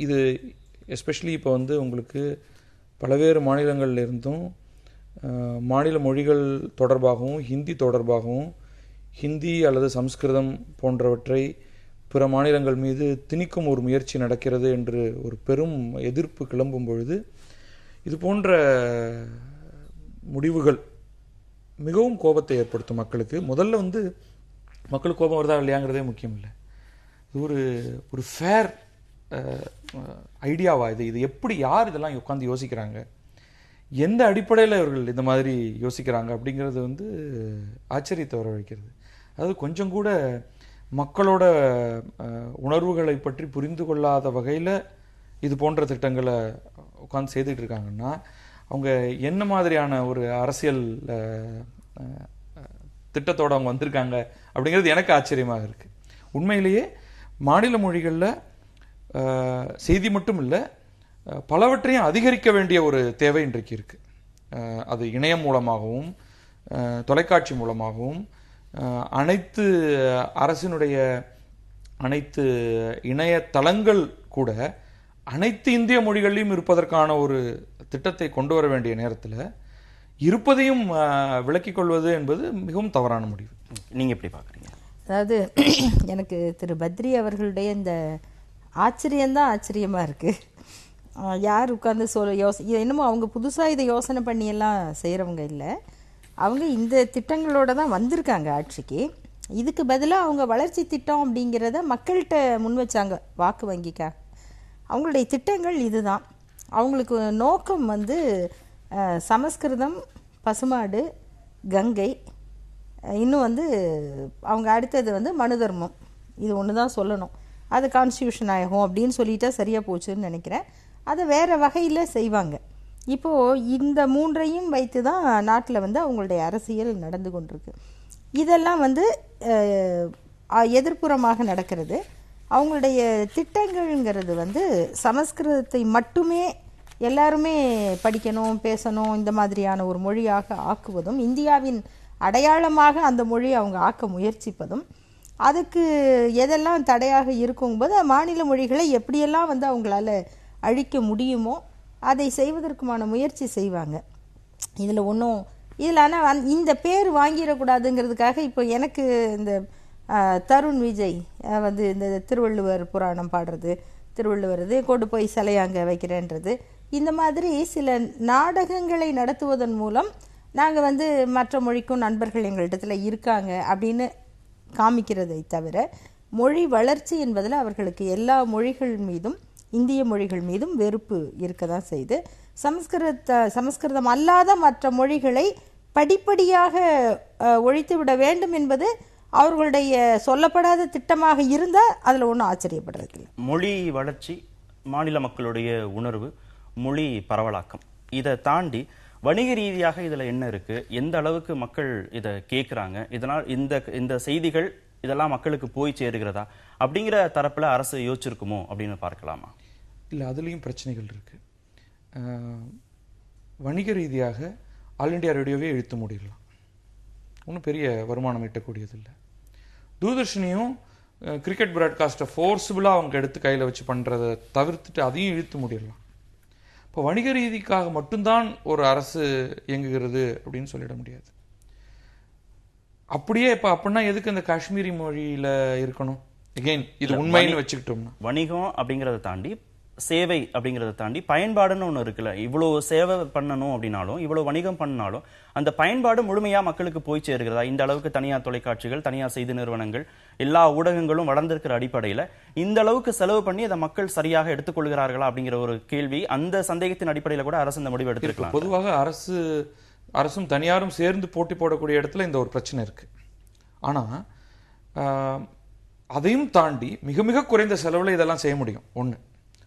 இது எஸ்பெஷலி இப்போ வந்து உங்களுக்கு பல்வேறு மாநிலங்களில் இருந்தும் மாநில மொழிகள் தொடர்பாகவும் ஹிந்தி தொடர்பாகவும் ஹிந்தி அல்லது சம்ஸ்கிருதம் போன்றவற்றை பிற மாநிலங்கள் மீது திணிக்கும் ஒரு முயற்சி நடக்கிறது என்று ஒரு பெரும் எதிர்ப்பு கிளம்பும் பொழுது இது போன்ற முடிவுகள் மிகவும் கோபத்தை ஏற்படுத்தும் மக்களுக்கு. முதல்ல வந்து மக்களுக்கு கோபம் வருதா இல்லையாங்கிறதே முக்கியம் இல்லை. இது ஒரு ஃபேர் ஐடியாவா? இது எப்படி, யார் இதெல்லாம் உட்காந்து யோசிக்கிறாங்க, எந்த அடிப்படையில் இவர்கள் இந்த மாதிரி யோசிக்கிறாங்க அப்படிங்கிறது வந்து ஆச்சரியத்தை வரவழைக்கிறது. அதாவது கொஞ்சம் கூட மக்களோட உணர்வுகளை பற்றி புரிந்து கொள்ளாத வகையில் இது போன்ற திட்டங்களை உட்காந்து செய்துட்டு இருக்காங்கன்னா அவங்க என்ன மாதிரியான ஒரு அரசியல் திட்டத்தோடு அவங்க வந்திருக்காங்க அப்படிங்கிறது எனக்கு ஆச்சரியமாக இருக்குது. உண்மையிலேயே மாநில மொழிகளில் செய்தி மட்டும் இல்லை, பலவற்றையும் அதிகரிக்க வேண்டிய ஒரு தேவை இன்றைக்கு இருக்குது. அது இணையம் மூலமாகவும் தொலைக்காட்சி மூலமாகவும் அனைத்து அரசினுடைய அனைத்து இணையதளங்கள் கூட அனைத்து இந்திய மொழிகளிலும் இருப்பதற்கான ஒரு திட்டத்தை கொண்டு வர வேண்டிய நேரத்தில் இருப்பதையும் விளக்கிக் கொள்வது என்பது மிகவும் தவறான முடிவு. நீங்கள் எப்படி பார்க்குறீங்க? அதாவது எனக்கு திரு பத்ரி அவர்களுடைய இந்த ஆச்சரியம்தான் ஆச்சரியமாக இருக்குது. யார் உட்காந்து என்னமோ அவங்க புதுசாக இதை யோசனை பண்ணியெல்லாம் செய்கிறவங்க இல்லை. அவங்க இந்த திட்டங்களோட தான் வந்திருக்காங்க ஆட்சிக்கு. இதுக்கு பதிலாக அவங்க வளர்ச்சி திட்டம் அப்படிங்கிறத மக்கள்கிட்ட முன் வச்சாங்க வாக்கு வங்கிக்காக. அவங்களுடைய திட்டங்கள் இதுதான். அவங்களுக்கு நோக்கம் வந்து சமஸ்கிருதம், பசுமாடு, கங்கை, இன்னும் வந்து அவங்க அடுத்தது வந்து மனு தர்மம். இது ஒன்று தான் சொல்லணும். அது கான்ஸ்டியூஷன் ஆகும் அப்படின்னு சொல்லிட்டா சரியாக போச்சுன்னு நினைக்கிறேன். அதை வேறு வகையில் செய்வாங்க. இப்போது இந்த 3ஐயும் வைத்து தான் நாட்டில் வந்து அவங்களுடைய அரசியல் நடந்து கொண்டிருக்கு. இதெல்லாம் வந்து எதிர்ப்புறமாக நடக்கிறது. அவங்களுடைய திட்டங்கள்ங்கிறது வந்து சமஸ்கிருதத்தை மட்டுமே எல்லாருமே படிக்கணும், பேசணும், இந்த மாதிரியான ஒரு மொழியாக ஆக்குவதும், இந்தியாவின் அடையாளமாக அந்த மொழியை அவங்க ஆக்க முயற்சிப்பதும், அதுக்கு எதெல்லாம் தடையாக இருக்கும்போது மாநில மொழிகளை எப்படியெல்லாம் வந்து அவங்களால அழிக்க முடியுமோ அதை செய்வதற்குமான முயற்சி செய்வாங்க. இதில் ஒன்றும் இதில் ஆனால் இந்த பேர் வாங்கிடக்கூடாதுங்கிறதுக்காக இப்போ எனக்கு இந்த தருண் விஜய் வந்து இந்த திருவள்ளுவர் புராணம் பாடுறது, திருவள்ளுவர் இது கொண்டு போய் சிலையாங்க வைக்கிறேன்றது, இந்த மாதிரி சில நாடகங்களை நடத்துவதன் மூலம் நாங்கள் வந்து மற்ற மொழிக்கும் நண்பர்கள் எங்களிடத்தில் இருக்காங்க அப்படின்னு காமிக்கிறதை தவிர, மொழி வளர்ச்சி என்பதில் அவர்களுக்கு எல்லா மொழிகள் மீதும், இந்திய மொழிகள் மீதும் வெறுப்பு இருக்க தான் செய்து, சமஸ்கிருதம் அல்லாத மற்ற மொழிகளை படிப்படியாக ஒழித்து விட வேண்டும் என்பது அவர்களுடைய சொல்லப்படாத திட்டமாக இருந்தால் அதில் ஒன்றும் ஆச்சரியப்படுறதில்லை. மொழி வளர்ச்சி, மாநில மக்களுடைய உணர்வு, மொழி பரவலாக்கம், இதை தாண்டி வணிக ரீதியாக இதில் என்ன இருக்கு, எந்த அளவுக்கு மக்கள் இதை கேட்குறாங்க, இதனால் இந்த செய்திகள் இதெல்லாம் மக்களுக்கு போய் சேருகிறதா அப்படிங்கிற தரப்பில் அரசு யோசிச்சிருக்குமோ அப்படின்னு பார்க்கலாமா? இல்லை, அதுலேயும் பிரச்சனைகள் இருக்கு. வணிக ரீதியாக ஆல் இண்டியா ரேடியோவே இழுத்து மூடிடலாம், ஒன்றும் பெரிய வருமானம் ஈட்டக்கூடியதில்லை. தூர்தர்ஷனையும் கிரிக்கெட் பிராட்காஸ்ட்டை ஃபோர்ஸபுளாக அவங்க எடுத்து கையில் வச்சு பண்ணுறதை தவிர்த்துட்டு அதையும் இழுத்து மூடிடலாம். இப்போ வணிக ரீதிக்காக மட்டும்தான் ஒரு அரசு இயங்குகிறது அப்படின்னு சொல்லிட முடியாது. அப்படியே இப்போ அப்படின்னா எதுக்கு இந்த காஷ்மீரி மொழியில் இருக்கணும்? எகெயின் இது உண்மைன்னு வச்சுக்கிட்டோம்னா, வணிகம் அப்படிங்கிறத தாண்டி சேவை அப்படிங்கிறத தாண்டி பயன்பாடுன்னு ஒன்று இருக்குல்ல. இவ்வளோ சேவை பண்ணணும் அப்படின்னாலும், இவ்வளோ வணிகம் பண்ணாலும் அந்த பயன்பாடு முழுமையா மக்களுக்கு போய் சேருகிறதா? இந்த அளவுக்கு தனியார் தொலைக்காட்சிகள், தனியார் செய்தி நிறுவனங்கள், எல்லா ஊடகங்களும் வளர்ந்திருக்கிற அடிப்படையில் இந்த அளவுக்கு செலவு பண்ணி அதை மக்கள் சரியாக எடுத்துக்கொள்கிறார்களா அப்படிங்கிற ஒரு கேள்வி, அந்த சந்தேகத்தின் அடிப்படையில் கூட அரசு இந்த முடிவு எடுத்திருக்கலாம். பொதுவாக அரசும் தனியாரும் சேர்ந்து போட்டி போடக்கூடிய இடத்துல இந்த ஒரு பிரச்சனை இருக்கு. ஆனால் அதையும் தாண்டி மிக மிக குறைந்த செலவில் இதெல்லாம் செய்ய முடியும். ஒன்று,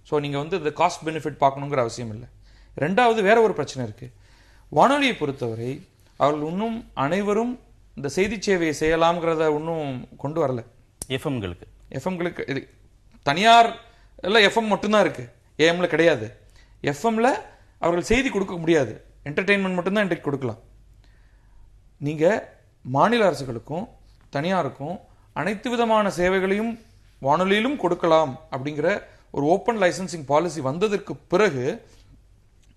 ஸோ நீங்கள் வந்து இந்த காஸ்ட் பெனிஃபிட் பார்க்கணுங்கிற அவசியம் இல்லை. ரெண்டாவது, வேற ஒரு பிரச்சனை இருக்குது. வானொலியை பொறுத்தவரை அவர்கள் இன்னும் அனைவரும் இந்த செய்தி சேவையை செய்யலாம்ங்கிறத இன்னும் கொண்டு வரல. எஃப்எம்களுக்கு இது தனியார் எல்லாம் எஃப்எம் மட்டும்தான் இருக்குது, ஏஎம்ல கிடையாது. எஃப்எம்ல அவர்கள் செய்தி கொடுக்க முடியாது, என்டர்டெயின்மெண்ட் மட்டும்தான் இன்றைக்கு கொடுக்கலாம். நீங்கள் மாநில அரசுகளுக்கும் தனியாருக்கும் அனைத்து விதமான சேவைகளையும் வானொலியிலும் கொடுக்கலாம் அப்படிங்கிற ஒரு ஓப்பன் லைசன்சிங் பாலிசி வந்ததற்கு பிறகு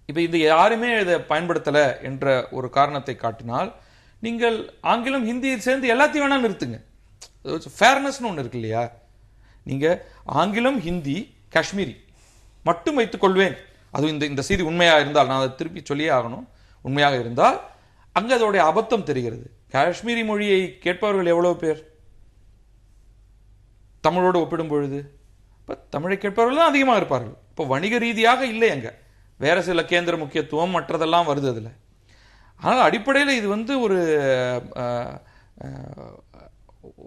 இப்போ இது யாருமே இதை பயன்படுத்தலை என்ற ஒரு காரணத்தை காட்டினால், நீங்கள் ஆங்கிலம் ஹிந்தியை சேர்ந்து எல்லாத்தையும் வேணா நிறுத்துங்க. ஃபேர்னஸ்னு ஒன்று இருக்கு இல்லையா? நீங்கள் ஆங்கிலம், ஹிந்தி, காஷ்மீரி மட்டும் வைத்துக் கொள்வேன், அதுவும் இந்த செய்தி உண்மையாக இருந்தால், நான் அதை திருப்பி சொல்லியே ஆகணும், உண்மையாக இருந்தால் அங்கே அதோடைய அபத்தம் தெரிகிறது. காஷ்மீரி மொழியை கேட்பவர்கள் எவ்வளவு பேர் தமிழோடு ஒப்பிடும் பொழுது? இப்போ தமிழை கேட்பவர்கள் தான் அதிகமாக இருப்பார்கள். இப்போ வணிக ரீதியாக இல்லை, அங்கே வேற சில கேந்திர முக்கியத்துவம் மற்றதெல்லாம் வருது அதில். ஆனால் அடிப்படையில் இது வந்து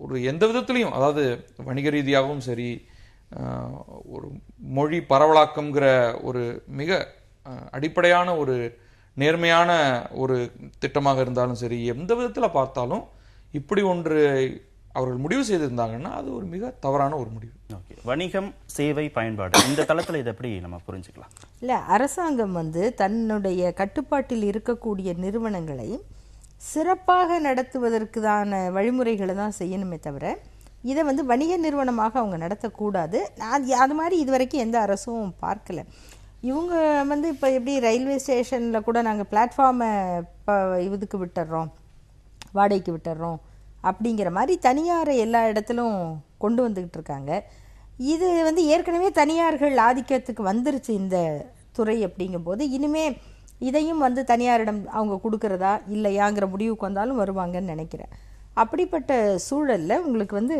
ஒரு எந்த விதத்துலையும், அதாவது வணிக ரீதியாகவும் சரி, ஒரு மொழி பரவலாக்கம்ங்கிற ஒரு மிக அடிப்படையான ஒரு நேர்மையான ஒரு திட்டமாக இருந்தாலும் சரி, எந்த விதத்தில் பார்த்தாலும் இப்படி ஒன்று அவர்கள் முடிவு செய்திருந்தாங்கன்னா அது ஒரு மிக தவறான ஒரு முடிவு. வணிகம், சேவை, பயன்பாடு, இந்த தளத்தில் இதை எப்படி நம்ம புரிஞ்சுக்கலாம்? இல்லை, அரசாங்கம் வந்து தன்னுடைய கட்டுப்பாட்டில் இருக்கக்கூடிய நிறுவனங்களை சிறப்பாக நடத்துவதற்குதான வழிமுறைகளை தான் செய்யணுமே தவிர, இதை வந்து வணிக நிறுவனமாக அவங்க நடத்தக்கூடாது. அது மாதிரி இதுவரைக்கும் எந்த அரசும் பார்க்கல. இவங்க வந்து இப்போ எப்படி ரயில்வே ஸ்டேஷனில் கூட நாங்கள் பிளாட்ஃபார்மை இதுக்கு விட்டுறோம், வாடகைக்கு விட்டுறோம் அப்படிங்கிற மாதிரி தனியாரை எல்லா இடத்திலும் கொண்டு வந்துக்கிட்டு இருக்காங்க. இது வந்து ஏற்கனவே தனியார்கள் ஆதிக்கத்துக்கு வந்துருச்சு இந்த துறை. அப்படிங்கும்போது இனிமே இதையும் வந்து தனியாரிடம் அவங்க கொடுக்கறதா இல்லையாங்கிற முடிவுக்கு வந்தாலும் வருவாங்கன்னு நினைக்கிறேன். அப்படிப்பட்ட சூழலில் உங்களுக்கு வந்து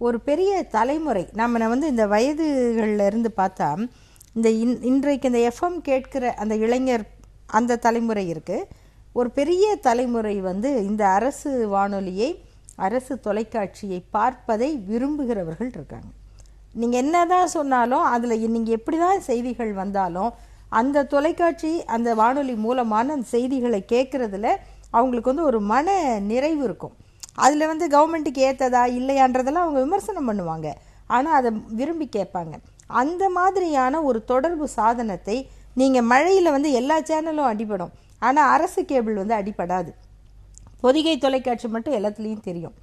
ஒரு பெரிய தலைமுறை, நம்ம வந்து இந்த வயதுகளில் இருந்து பார்த்தா இந்த இன்றைக்கு இந்த எஃப்எம் கேட்கிற அந்த இளைஞர், அந்த தலைமுறை இருக்குது. ஒரு பெரிய தலைமுறை வந்து இந்த அரசு வானொலியை, அரசு தொலைக்காட்சியை பார்ப்பதை விரும்புகிறவர்கள் இருக்காங்க. நீங்கள் என்னதான் சொன்னாலும், அதில் நீங்கள் எப்படி தான் செய்திகள் வந்தாலும், அந்த தொலைக்காட்சி, அந்த வானொலி மூலமான அந்த செய்திகளை கேட்குறதுல அவங்களுக்கு வந்து ஒரு மன நிறைவு இருக்கும். அதில் வந்து கவர்மெண்ட்டுக்கு ஏற்றதா இல்லையான்றதெல்லாம் அவங்க விமர்சனம் பண்ணுவாங்க, ஆனால் அதை விரும்பி கேட்பாங்க. அந்த மாதிரியான ஒரு தொடர்பு சாதனத்தை நீங்கள் மழையில் வந்து எல்லா சேனலும் அடிபடும், ஆனால் அரசு கேபிள் வந்து அடிபடாது. பொதிகை தொலைக்காட்சி மட்டும் எல்லாத்துலேயும் தெரியும்.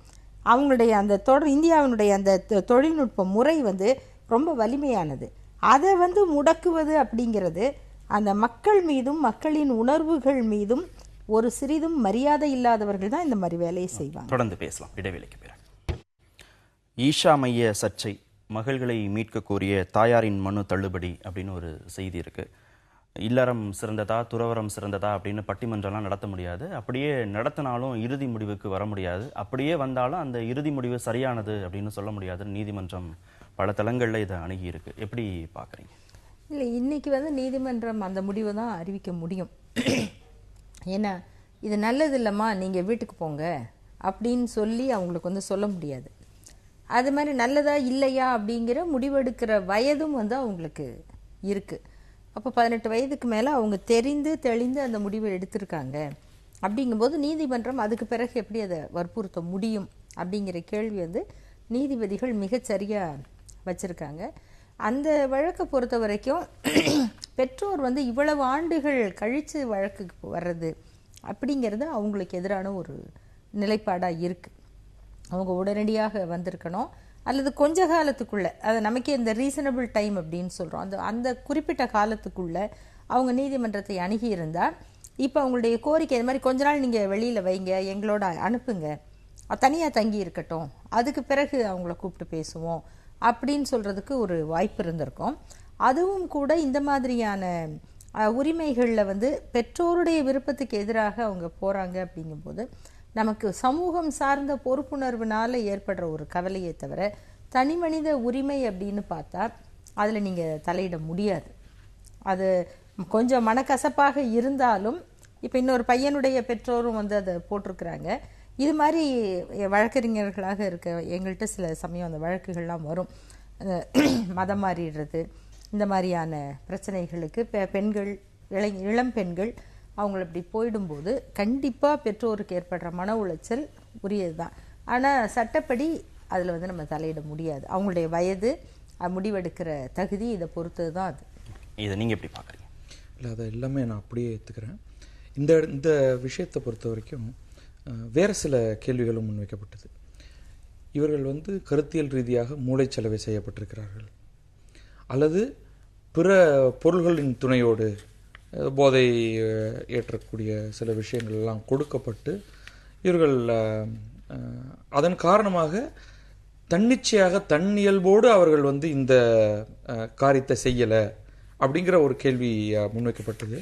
அவங்களுடைய அந்த இந்தியாவினுடைய அந்த தொழில்நுட்ப முறை வந்து ரொம்ப வலிமையானது. அதை வந்து முடக்குவது அப்படிங்கிறது அந்த மக்கள் மீதும் மக்களின் உணர்வுகள் மீதும் ஒரு சிறிதும் மரியாதை இல்லாதவர்கள் தான் இந்த மாதிரி வேலையை செய்வாங்க. தொடர்ந்து பேசலாம் இடைவேளைக்கு பிறகு. ஈஷா மைய சர்ச்சை, மகள்களை மீட்க கோரிய தாயாரின் மனு தள்ளுபடி அப்படின்னு ஒரு செய்தி இருக்கு. இல்லறம் சிறந்ததா துறவரம் சிறந்ததா அப்படின்னு பட்டிமன்றம்லாம் நடத்த முடியாது. அப்படியே நடத்தினாலும் இறுதி முடிவுக்கு வர முடியாது. அப்படியே வந்தாலும் அந்த இறுதி முடிவு சரியானது அப்படின்னு சொல்ல முடியாது. நீதிமன்றம் பல தளங்களில் இதை அணுகி இருக்கு. எப்படி பார்க்குறீங்க? இல்லை, இன்னைக்கு வந்து நீதிமன்றம் அந்த முடிவை தான் அறிவிக்க முடியும். ஏன்னா இது நல்லது இல்லைம்மா, நீங்கள் வீட்டுக்கு போங்க அப்படின்னு சொல்லி அவங்களுக்கு வந்து சொல்ல முடியாது. அது மாதிரி நல்லதா இல்லையா அப்படிங்கிற முடிவெடுக்கிற வயதும் வந்து அவங்களுக்கு இருக்குது. அப்போ 18 வயதுக்கு மேலே அவங்க தெரிந்து தெளிந்து அந்த முடிவை எடுத்திருக்காங்க. அப்படிங்கும்போது நீதிமன்றம் அதுக்கு பிறகு எப்படி அதை வற்புறுத்த முடியும் அப்படிங்கிற கேள்வி வந்து நீதிபதிகள் மிகச்சரியாக வச்சுருக்காங்க. அந்த வழக்கை பொறுத்த வரைக்கும் பெற்றோர் வந்து இவ்வளவு ஆண்டுகள் கழித்து வழக்குக்கு வர்றது அப்படிங்கிறது அவங்களுக்கு எதிரான ஒரு நிலைப்பாடாக இருக்குது. அவங்க உடனடியாக வந்திருக்கணும், அல்லது கொஞ்ச காலத்துக்குள்ளே, அது நமக்கே இந்த ரீசனபிள் டைம் அப்படின்னு சொல்கிறோம், அந்த குறிப்பிட்ட காலத்துக்குள்ளே அவங்க நீதிமன்றத்தை அணுகி இருந்தால், இப்போ அவங்களுடைய கோரிக்கை இது மாதிரி கொஞ்ச நாள் நீங்கள் வெளியில் வைங்க, எங்களோட அனுப்புங்க, தனியாக தங்கி இருக்கட்டும், அதுக்கு பிறகு அவங்கள கூப்பிட்டு பேசுவோம் அப்படின்னு சொல்கிறதுக்கு ஒரு வாய்ப்பு இருந்திருக்கும். அதுவும் கூட இந்த மாதிரியான உரிமைகளில் வந்து பெற்றோருடைய விருப்பத்துக்கு எதிராக அவங்க போகிறாங்க. அப்படிங்கும்போது நமக்கு சமூகம் சார்ந்த பொறுப்புணர்வுனால ஏற்படுற ஒரு கவலையை தவிர தனி மனித உரிமை அப்படின்னு பார்த்தா அதில் நீங்கள் தலையிட முடியாது. அது கொஞ்சம் மனக்கசப்பாக இருந்தாலும் இப்போ இன்னொரு பையனுடைய பெற்றோரும் வந்து அதை போட்டிருக்கிறாங்க. இது மாதிரி வழக்கறிஞர்களாக இருக்க எங்கள்கிட்ட சில சமயம் அந்த வழக்குகள்லாம் வரும். மதம் மாறிடுறது, இந்த மாதிரியான பிரச்சனைகளுக்கு பெண்கள் இளம் பெண்கள் அவங்கள இப்படி போயிடும்போது கண்டிப்பாக பெற்றோருக்கு ஏற்படுற மன உளைச்சல் உரியது தான். ஆனால் சட்டப்படி அதில் வந்து நம்ம தலையிட முடியாது. அவங்களுடைய வயது, முடிவெடுக்கிற தகுதி, இதை பொறுத்தது தான் அது. இதை நீங்கள் எப்படி பார்க்குறீங்க? இல்லை, அதை எல்லாமே நான் அப்படியே ஏற்றுக்கிறேன். இந்த விஷயத்தை பொறுத்த வரைக்கும் வேறு சில கேள்விகளும் முன்வைக்கப்பட்டது. இவர்கள் வந்து கருத்தியல் ரீதியாக மூளைச்சலவை செய்யப்பட்டிருக்கிறார்கள், அல்லது பிற பொருள்களின் துணையோடு போதை ஏற்றக்கூடிய சில விஷயங்கள் எல்லாம் கொடுக்கப்பட்டு இவர்கள் அதன் காரணமாக தன்னிச்சையாக தன்னியல்போடு அவர்கள் வந்து இந்த காரியத்தை செய்யலை அப்படிங்கிற ஒரு கேள்வி முன்வைக்கப்பட்டது.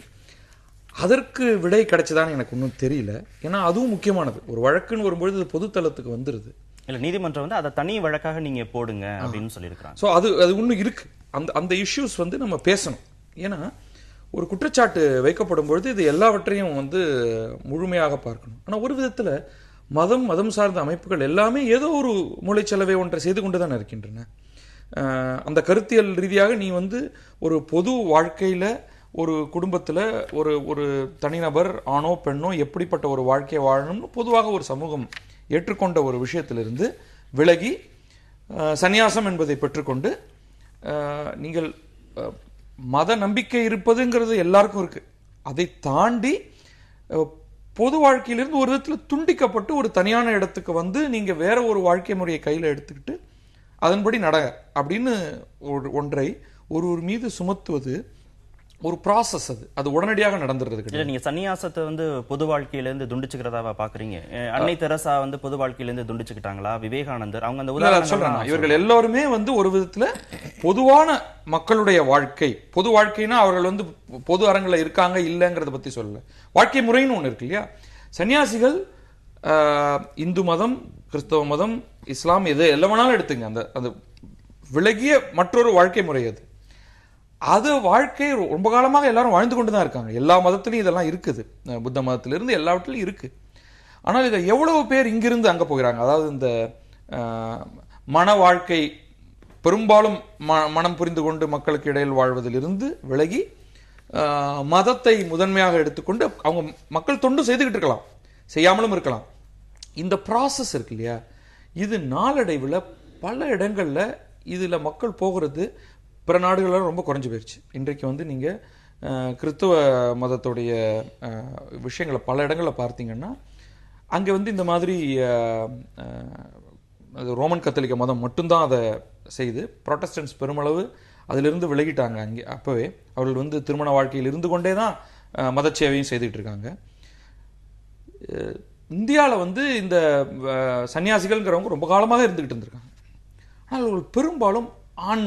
அதற்கு விடை கிடைச்சதான்னு எனக்கு ஒன்றும் தெரியல. ஏன்னா அதுவும் முக்கியமானது. ஒரு வழக்குன்னு வரும்பொழுது அது பொதுத்தளத்துக்கு வந்துடுது. இல்லை, நீதிமன்றம் வந்து அதை தனி வழக்காக நீங்கள் போடுங்க அப்படின்னு சொல்லியிருக்கிறாங்க. ஸோ அது இன்னும் இருக்கு. அந்த இஷ்யூஸ் வந்து நம்ம பேசணும். ஏன்னா ஒரு குற்றச்சாட்டு வைக்கப்படும் பொழுது இது எல்லாவற்றையும் வந்து முழுமையாக பார்க்கணும். ஆனால் ஒரு விதத்தில் மதம் சார்ந்த அமைப்புகள் எல்லாமே ஏதோ ஒரு மூளைச்சலவை ஒன்றை செய்து கொண்டு தான் இருக்கின்றன. அந்த கருத்தியல் ரீதியாக நீ வந்து ஒரு பொது வாழ்க்கையில் ஒரு குடும்பத்தில் ஒரு தனிநபர் ஆணோ பெண்ணோ எப்படிப்பட்ட ஒரு வாழ்க்கையை வாழணும்னு பொதுவாக ஒரு சமூகம் ஏற்றுக்கொண்ட ஒரு விஷயத்திலிருந்து விலகி சந்நியாசம் என்பதை பெற்றுக்கொண்டு நீங்கள் மத நம்பிக்கை இருப்பதுங்கிறது எல்லாருக்கும் இருக்கு. அதை தாண்டி பொது வாழ்க்கையிலிருந்து ஒரு விதத்தில் துண்டிக்கப்பட்டு ஒரு தனியான இடத்துக்கு வந்து நீங்க வேற ஒரு வாழ்க்கை முறையை கையில் எடுத்துக்கிட்டு அதன்படி நட அப்படின்னு ஒன்றை ஒருவர் மீது சுமத்துவது ஒரு ப்ராசஸ். அது உடனடியாக நடந்துறது கிடையாது. நீங்க சன்னியாசத்தை வந்து பொது வாழ்க்கையிலேருந்து துண்டிச்சுக்கிறதாவா பாக்குறீங்க? அன்னை தெரசா வந்து பொது வாழ்க்கையிலேருந்து துண்டிச்சுக்கிட்டாங்களா? விவேகானந்தர் அவங்க அந்த உதாரணம் சொல்றாங்க. இவர்கள் எல்லாருமே வந்து ஒரு விதத்துல பொதுவான மக்களுடைய வாழ்க்கை, பொது வாழ்க்கைனா அவர்கள் வந்து பொது அரங்கில் இருக்காங்க இல்லைங்கிறத பத்தி சொல்லல. வாழ்க்கை முறைன்னு ஒண்ணு இருக்கு இல்லையா? சன்னியாசிகள் இந்து மதம், கிறிஸ்தவ மதம், இஸ்லாம், எது எல்லாம் வேணாலும் எடுத்துங்க, அந்த விலகிய மற்றொரு வாழ்க்கை முறை அது வாழ்க்கை ரொம்ப காலமாக எல்லாரும் வாழ்ந்து கொண்டு தான் இருக்காங்க. எல்லா மதத்திலையும் இதெல்லாம் இருக்குது. புத்த மதத்திலிருந்து எல்லாவற்றிலும் இருக்கு. ஆனால் இதை எவ்வளவு பேர் இங்கிருந்து அங்க போகிறாங்க? அதாவது இந்த மன வாழ்க்கை பெரும்பாலும் மனம் புரிந்து கொண்டு மக்களுக்கு இடையில் வாழ்வதிலிருந்து விலகி மதத்தை முதன்மையாக எடுத்துக்கொண்டு அவங்க மக்கள் தொண்டு செய்துகிட்டு இருக்கலாம், செய்யாமலும் இருக்கலாம். இந்த ப்ராசஸ் இருக்கு இல்லையா, இது நாளடைவில் பல இடங்கள்ல இதுல மக்கள் போகிறது பிற நாடுகளெல்லாம் ரொம்ப குறைஞ்சு போயிடுச்சு. இன்றைக்கு வந்து நீங்கள் கிறிஸ்துவ மதத்துடைய விஷயங்களை பல இடங்களில் பார்த்தீங்கன்னா அங்கே வந்து இந்த மாதிரி அது ரோமன் கத்தோலிக்க மதம் மட்டும்தான் அதை செய்து, புரோட்டஸ்டன்ட்ஸ் பெருமளவு அதிலிருந்து விலகிட்டாங்க. அங்கே அப்போவே அவர்கள் வந்து திருமண வாழ்க்கையில் இருந்து கொண்டே தான் மத சேவையும் செய்துட்டு இருக்காங்க. இந்தியாவில் வந்து இந்த சன்னியாசிகள்ங்கிறவங்க ரொம்ப காலமாக இருந்துகிட்டு இருந்திருக்காங்க. ஆனால் அவர்கள் பெரும்பாலும் ஆண்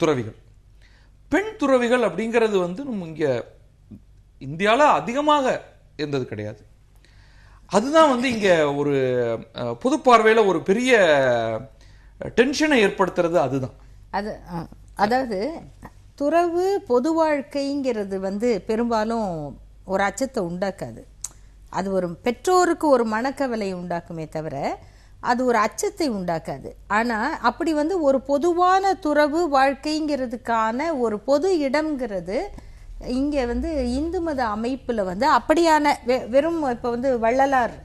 துறவிகள். பெண் துறவிகள் அப்படிங்கிறது வந்து நம்ம இங்கே இந்தியாவில் அதிகமாக இருந்தது கிடையாது. அதுதான் வந்து இங்கே ஒரு பொது பார்வையில் ஒரு பெரிய டென்ஷனை ஏற்படுத்துறது. அதுதான் அதாவது துறவு பொது வாழ்க்கைங்கிறது வந்து பெரும்பாலும் ஒரு அச்சத்தை உண்டாக்காது. அது ஒரு பெற்றோருக்கு ஒரு மனக்கவலை உண்டாக்குமே தவிர அது ஒரு அச்சத்தை உண்டாக்காது. ஆனால் அப்படி வந்து ஒரு பொதுவான துறவு வாழ்க்கைங்கிறதுக்கான ஒரு பொது இடம்ங்கிறது இங்கே வந்து இந்து மத அமைப்பில் வந்து அப்படியான வெறும் இப்போ வந்து வள்ளலார்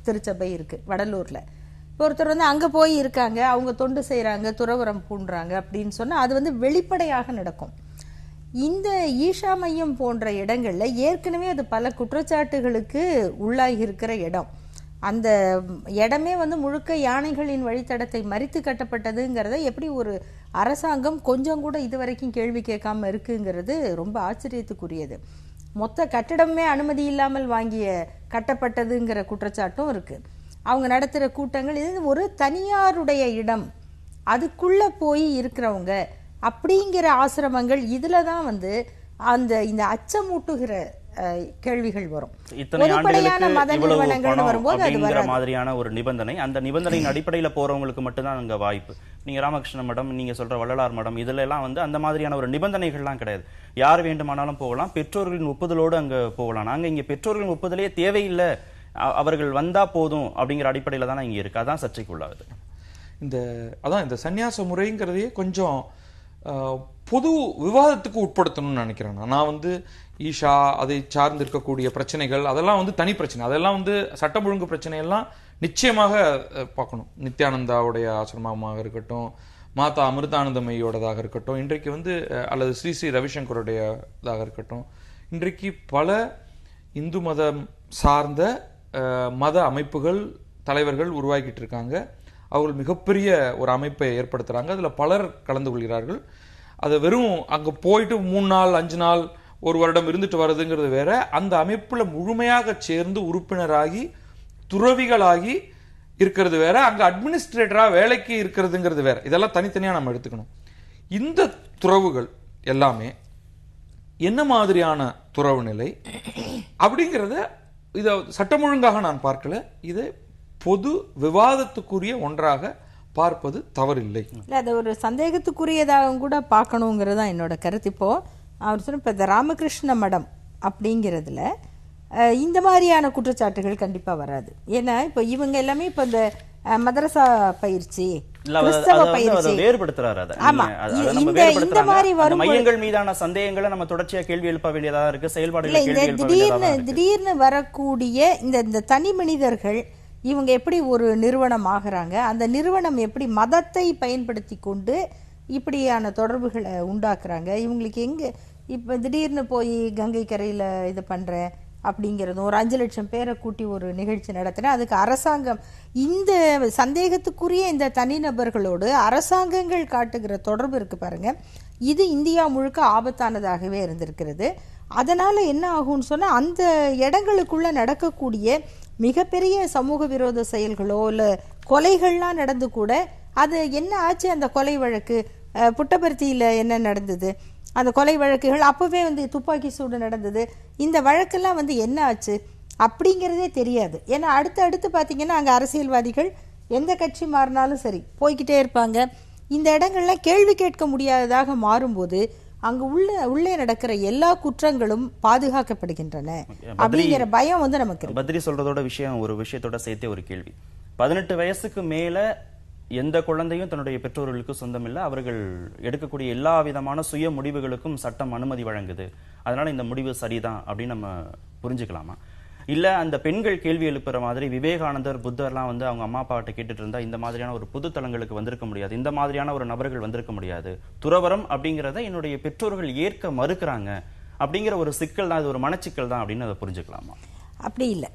திருச்சபை இருக்குது வடலூரில். இப்போ ஒருத்தர் வந்து அங்கே போய் இருக்காங்க, அவங்க தொண்டு செய்கிறாங்க, துறவரம் பூண்டுறாங்க அப்படின்னு சொன்னால் அது வந்து வெளிப்படையாக நடக்கும். இந்த ஈஷா மையம் போன்ற இடங்களில் ஏற்கனவே அது பல குற்றச்சாட்டுகளுக்கு உள்ளாகி இருக்கிற இடம். அந்த இடமே வந்து முழுக்க யானைகளின் வழித்தடத்தை மறித்து கட்டப்பட்டதுங்கிறத எப்படி ஒரு அரசாங்கம் கொஞ்சம் கூட இதுவரைக்கும் கேள்வி கேட்காம இருக்குங்கிறது ரொம்ப ஆச்சரியத்துக்குரியது. மொத்த கட்டடமே அனுமதி இல்லாமல் வாங்கிய கட்டப்பட்டதுங்கிற குற்றச்சாட்டும் இருக்கு. அவங்க நடத்துகிற கூட்டங்கள் இது ஒரு தனியாருடைய இடம், அதுக்குள்ள போய் இருக்கிறவங்க அப்படிங்கிற ஆசிரமங்கள் இதுல தான் வந்து இந்த அச்சமூட்டுகிற கேள்விகள் வரும். மாதிரியான ஒரு நிபந்தனை, அந்த நிபந்தனையின் அடிப்படையில் போறவங்களுக்கு மட்டும்தான் அங்க வாய்ப்பு. நீங்க ராமகிருஷ்ண மடம், நீங்க சொல்ற வள்ளலார் மடம், இதுல எல்லாம் வந்து அந்த மாதிரியான ஒரு நிபந்தனைகள்லாம் கிடையாது. யார் வேண்டுமானாலும் போகலாம், பெற்றோர்களின் ஒப்புதலோடு அங்க போகலாம். நாங்க இங்க பெற்றோர்களின் ஒப்புதலே தேவையில்லை, அவர்கள் வந்தா போதும் அப்படிங்கிற அடிப்படையில தானே இங்க இருக்கு. அதான் சர்ச்சைக்குள்ளாகுது. இந்த சன்னியாச முறைங்கிறதையே கொஞ்சம் பொது விவாதத்துக்கு உட்படுத்தணும்னு நினைக்கிறேன். நான் வந்து ஈஷா அதை சார்ந்து இருக்கக்கூடிய பிரச்சனைகள் அதெல்லாம் வந்து தனி பிரச்சனை. அதெல்லாம் வந்து சட்டம் ஒழுங்கு பிரச்சனையெல்லாம் நிச்சயமாக பார்க்கணும். நித்யானந்தாவுடைய ஆசிரமமாக இருக்கட்டும், மாதா அமிர்தானந்தமயோடதாக இருக்கட்டும், இன்றைக்கு வந்து அல்லது ஸ்ரீ ஸ்ரீ ரவிசங்கருடையதாக இருக்கட்டும், இன்றைக்கு பல இந்து மதம் சார்ந்த மத அமைப்புகள் தலைவர்கள் உருவாக்கிட்டு இருக்காங்க. அவர்கள் மிகப்பெரிய ஒரு அமைப்பை ஏற்படுத்துகிறாங்க. அதில் பலர் கலந்து கொள்கிறார்கள். அதை வெறும் அங்கே போயிட்டு 3 நாள் 5 நாள் 1 வருடம் இருந்துட்டு வர்றதுங்கிறது வேற, அந்த அமைப்பில் முழுமையாக சேர்ந்து உறுப்பினராகி துறவிகளாகி இருக்கிறது வேற, அங்கே அட்மினிஸ்ட்ரேட்டராக வேலைக்கு இருக்கிறதுங்கிறது வேற. இதெல்லாம் தனித்தனியாக நம்ம எடுத்துக்கணும். இந்த துறவுகள் எல்லாமே என்ன மாதிரியான துறவு நிலை அப்படிங்கிறத இதை சட்டம் ஒழுங்காக நான் பார்க்கல. இது பொது விவாதத்துக்குரிய ஒன்றாக பார்ப்பது தவறில்லை. இல்லை, அதை ஒரு சந்தேகத்துக்குரியதாக கூட பார்க்கணுங்கிறது தான் என்னோட கருத்து. இப்போ அவர் சொன்ன இப்போ இந்த ராமகிருஷ்ண மடம் அப்படிங்கிறதுல இந்த மாதிரியான குற்றச்சாட்டுகள் கண்டிப்பா வராது. ஏன்னா இப்போ இவங்க எல்லாமே இப்போ இந்த மதரசா பயிற்சி, கிறிஸ்தவ பயிற்சி வேறுபடுத்துறாரு. இந்த மாதிரி வரும் மையங்கள் மீதான சந்தேகங்களை நம்ம தொடர்ச்சியா கேள்வி எழுப்ப வேண்டியதா இருக்கு. செயல்பாடுகள் திடீர்னு வரக்கூடிய இந்த தனி மனிதர்கள் இவங்க எப்படி ஒரு நிறுவனம் ஆகிறாங்க, அந்த நிறுவனம் எப்படி மதத்தை பயன்படுத்தி கொண்டு இப்படியான தொடர்புகளை உண்டாக்குறாங்க, இவங்களுக்கு எங்கே இப்போ திடீர்னு போய் கங்கை கரையில் இது பண்ணுறேன் அப்படிங்கிறதும், ஒரு 5 லட்சம் பேரை கூட்டி ஒரு நிகழ்ச்சி நடத்தினா அதுக்கு அரசாங்கம் இந்த சந்தேகத்துக்குரிய இந்த தனிநபர்களோடு அரசாங்கங்கள் காட்டுகிற தொடர்பு இருக்குது பாருங்க, இது இந்தியா முழுக்க ஆபத்தானதாகவே இருந்திருக்கிறது. அதனால் என்ன ஆகும்னு சொன்னால் அந்த இடங்களுக்குள்ளே நடக்கக்கூடிய மிகப்பெரிய சமூக விரோத செயல்களோ இல்லை கொலைகள்லாம் நடந்து கூட அது என்ன ஆச்சு, அந்த கொலை வழக்கு புட்டபர்த்தியில் என்ன நடந்தது, அந்த கொலை வழக்குகள் அப்போவே வந்து துப்பாக்கி சூடு நடந்தது, இந்த வழக்கெல்லாம் வந்து என்ன ஆச்சு அப்படிங்கிறதே தெரியாது. ஏன்னா அடுத்து பார்த்தீங்கன்னா அங்கே அரசியல்வாதிகள் எந்த கட்சி மாறினாலும் சரி போய்கிட்டே இருப்பாங்க. இந்த இடங்கள்லாம் கேள்வி கேட்க முடியாததாக மாறும்போது அங்கு உள்ளே நடக்கிற எல்லா குற்றங்களும் பாதுகாக்கப்படுகின்றன அப்படிங்கிற பயம் வந்து நமக்கு. பத்ரி சொல்றதோட ஒரு விஷயத்தோட சேர்த்தே ஒரு கேள்வி. 18 வயசுக்கு மேல எந்த குழந்தையும் தன்னுடைய பெற்றோர்களுக்கு சொந்தம் இல்லை, அவர்கள் எடுக்கக்கூடிய எல்லா விதமான சுய முடிவுகளுக்கும் சட்டம் அனுமதி வழங்குது, அதனால இந்த முடிவு சரிதான் அப்படின்னு நம்ம புரிஞ்சுக்கலாமா? இல்ல அந்த பெண்கள் கேள்வி எழுப்புற மாதிரி விவேகானந்தர் புத்தர்லாம் வந்து அவங்க அம்மா அப்பாட்ட கேட்டுட்டு இருந்தா இந்த மாதிரியான ஒரு பொது தளங்களுக்கு வந்திருக்க முடியாது, இந்த மாதிரியான ஒரு நபர்கள் வந்திருக்க முடியாது. துறவரம் அப்படிங்கிறத என்னுடைய பெற்றோர்கள் ஏற்க மறுக்கிறாங்க அப்படிங்கிற ஒரு சிக்கல் தான், இது ஒரு மனச்சிக்கல் தான் அப்படின்னு அதை புரிஞ்சுக்கலாமா? அப்படி இல்லை.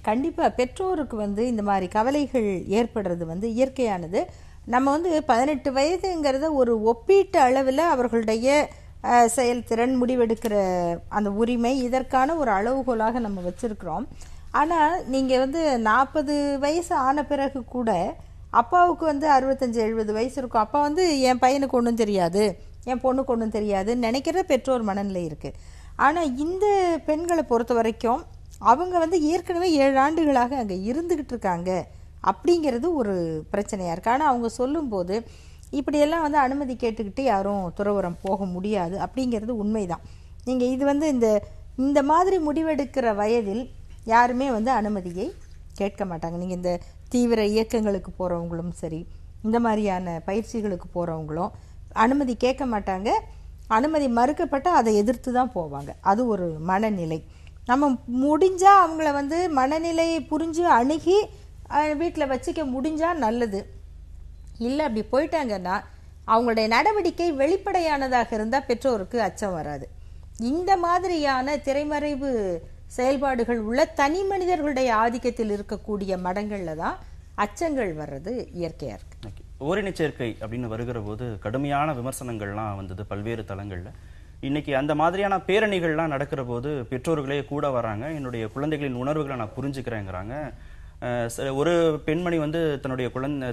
கண்டிப்பாக பெற்றோருக்கு வந்து இந்த மாதிரி கவலைகள் ஏற்படுறது வந்து இயற்கையானது. நம்ம வந்து 18 வயதுங்கிறத ஒரு ஒப்பீட்டு அளவில் அவர்களுடைய செயல்திறன், முடிவெடுக்கிற அந்த உரிமை, இதற்கான ஒரு அளவுகோலாக நம்ம வச்சுருக்கிறோம். ஆனால் நீங்கள் வந்து 40 வயசு ஆன பிறகு கூட அப்பாவுக்கு வந்து 65-70 வயசு இருக்கும். அப்பா வந்து என் பையனுக்கு ஒன்றும் தெரியாது, என் பொண்ணுக்கு ஒன்றும் தெரியாதுன்னு நினைக்கிற பெற்றோர் மனநிலை இருக்குது. ஆனால் இந்த பெண்களை பொறுத்த வரைக்கும் அவங்க வந்து ஏற்கனவே 7 ஆண்டுகளாக அங்கே இருந்துக்கிட்டு இருக்காங்க அப்படிங்கிறது ஒரு பிரச்சனையாக இருக்குது. ஆனால் அவங்க சொல்லும்போது இப்படியெல்லாம் வந்து அனுமதி கேட்டுக்கிட்டு யாரும் துறவரம் போக முடியாது அப்படிங்கிறது உண்மைதான். நீங்கள் இது வந்து இந்த மாதிரி முடிவெடுக்கிற வயதில் யாருமே வந்து அனுமதியை கேட்க மாட்டாங்க. நீங்கள் இந்த தீவிர இயக்கங்களுக்கு போகிறவங்களும் சரி, இந்த மாதிரியான பயிற்சிகளுக்கு போகிறவங்களும் அனுமதி கேட்க மாட்டாங்க. அனுமதி மறுக்கப்பட்டால் அதை எதிர்த்து தான் போவாங்க. அது ஒரு மனநிலை. நம்ம முடிஞ்சால் அவங்கள வந்து மனநிலையை புரிஞ்சு அணுகி வீட்டில் வச்சுக்க முடிஞ்சால் நல்லது. இல்லை அப்படி போயிட்டாங்கன்னா அவங்களுடைய நடவடிக்கை வெளிப்படையானதாக இருந்தால் பெற்றோருக்கு அச்சம் வராது. இந்த மாதிரியான திரைமறைவு செயல்பாடுகள் உள்ள தனி மனிதர்களுடைய ஆதிக்கத்தில் இருக்கக்கூடிய மடங்களில் தான் அச்சங்கள் வர்றது இயற்கையாக இருக்கு. ஓரினச் சேர்க்கை அப்படின்னு வருகிற போது கடுமையான விமர்சனங்கள்லாம் வந்தது பல்வேறு தளங்களில். இன்னைக்கு அந்த மாதிரியான பேரணிகள்லாம் நடக்கிற போது பெற்றோர்களே கூட வராங்க, என்னுடைய குழந்தைகளின் உணர்வுகளை நான் புரிஞ்சுக்கிறேங்கிறாங்க. ஒரு பெண்மணி வந்து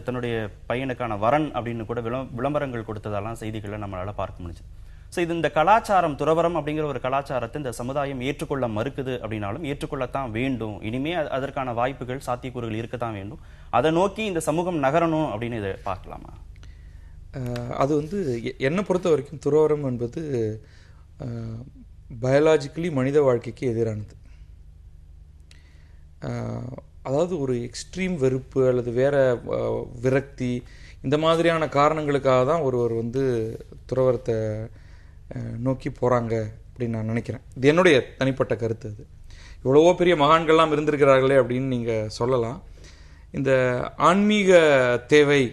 தன்னுடைய பையனுக்கான வரன் அப்படின்னு கூட விளம்பரங்கள் கொடுத்ததெல்லாம் செய்திகளை நம்மளால பார்க்க முடிஞ்சது. ஸோ இது இந்த கலாச்சாரம், துறவரம் அப்படிங்கிற ஒரு கலாச்சாரத்தை இந்த சமுதாயம் ஏற்றுக்கொள்ள மறுக்குது அப்படின்னாலும் ஏற்றுக்கொள்ளத்தான் வேண்டும். இனிமே அதற்கான வாய்ப்புகள், சாத்தியக்கூறுகள் இருக்கத்தான் வேண்டும். அதை நோக்கி இந்த சமூகம் நகரணும் அப்படின்னு இதை பார்க்கலாமா? அது வந்து என்னை பொறுத்த வரைக்கும் துறவரம் என்பது பயாலாஜிக்கலி மனித வாழ்க்கைக்கு எதிரானது. அதாவது ஒரு எக்ஸ்ட்ரீம் வெறுப்பு அல்லது வேற விரக்தி, இந்த மாதிரியான காரணங்களுக்காக தான் ஒருவர் வந்து துறவரத்தை நோக்கி போகிறாங்க அப்படின்னு நான் நினைக்கிறேன். இது என்னுடைய தனிப்பட்ட கருத்து. அது இவ்வளவோ பெரிய மகான்கள்லாம் இருந்திருக்கிறார்களே அப்படின்னு நீங்கள் சொல்லலாம். இந்த ஆன்மீக தேவை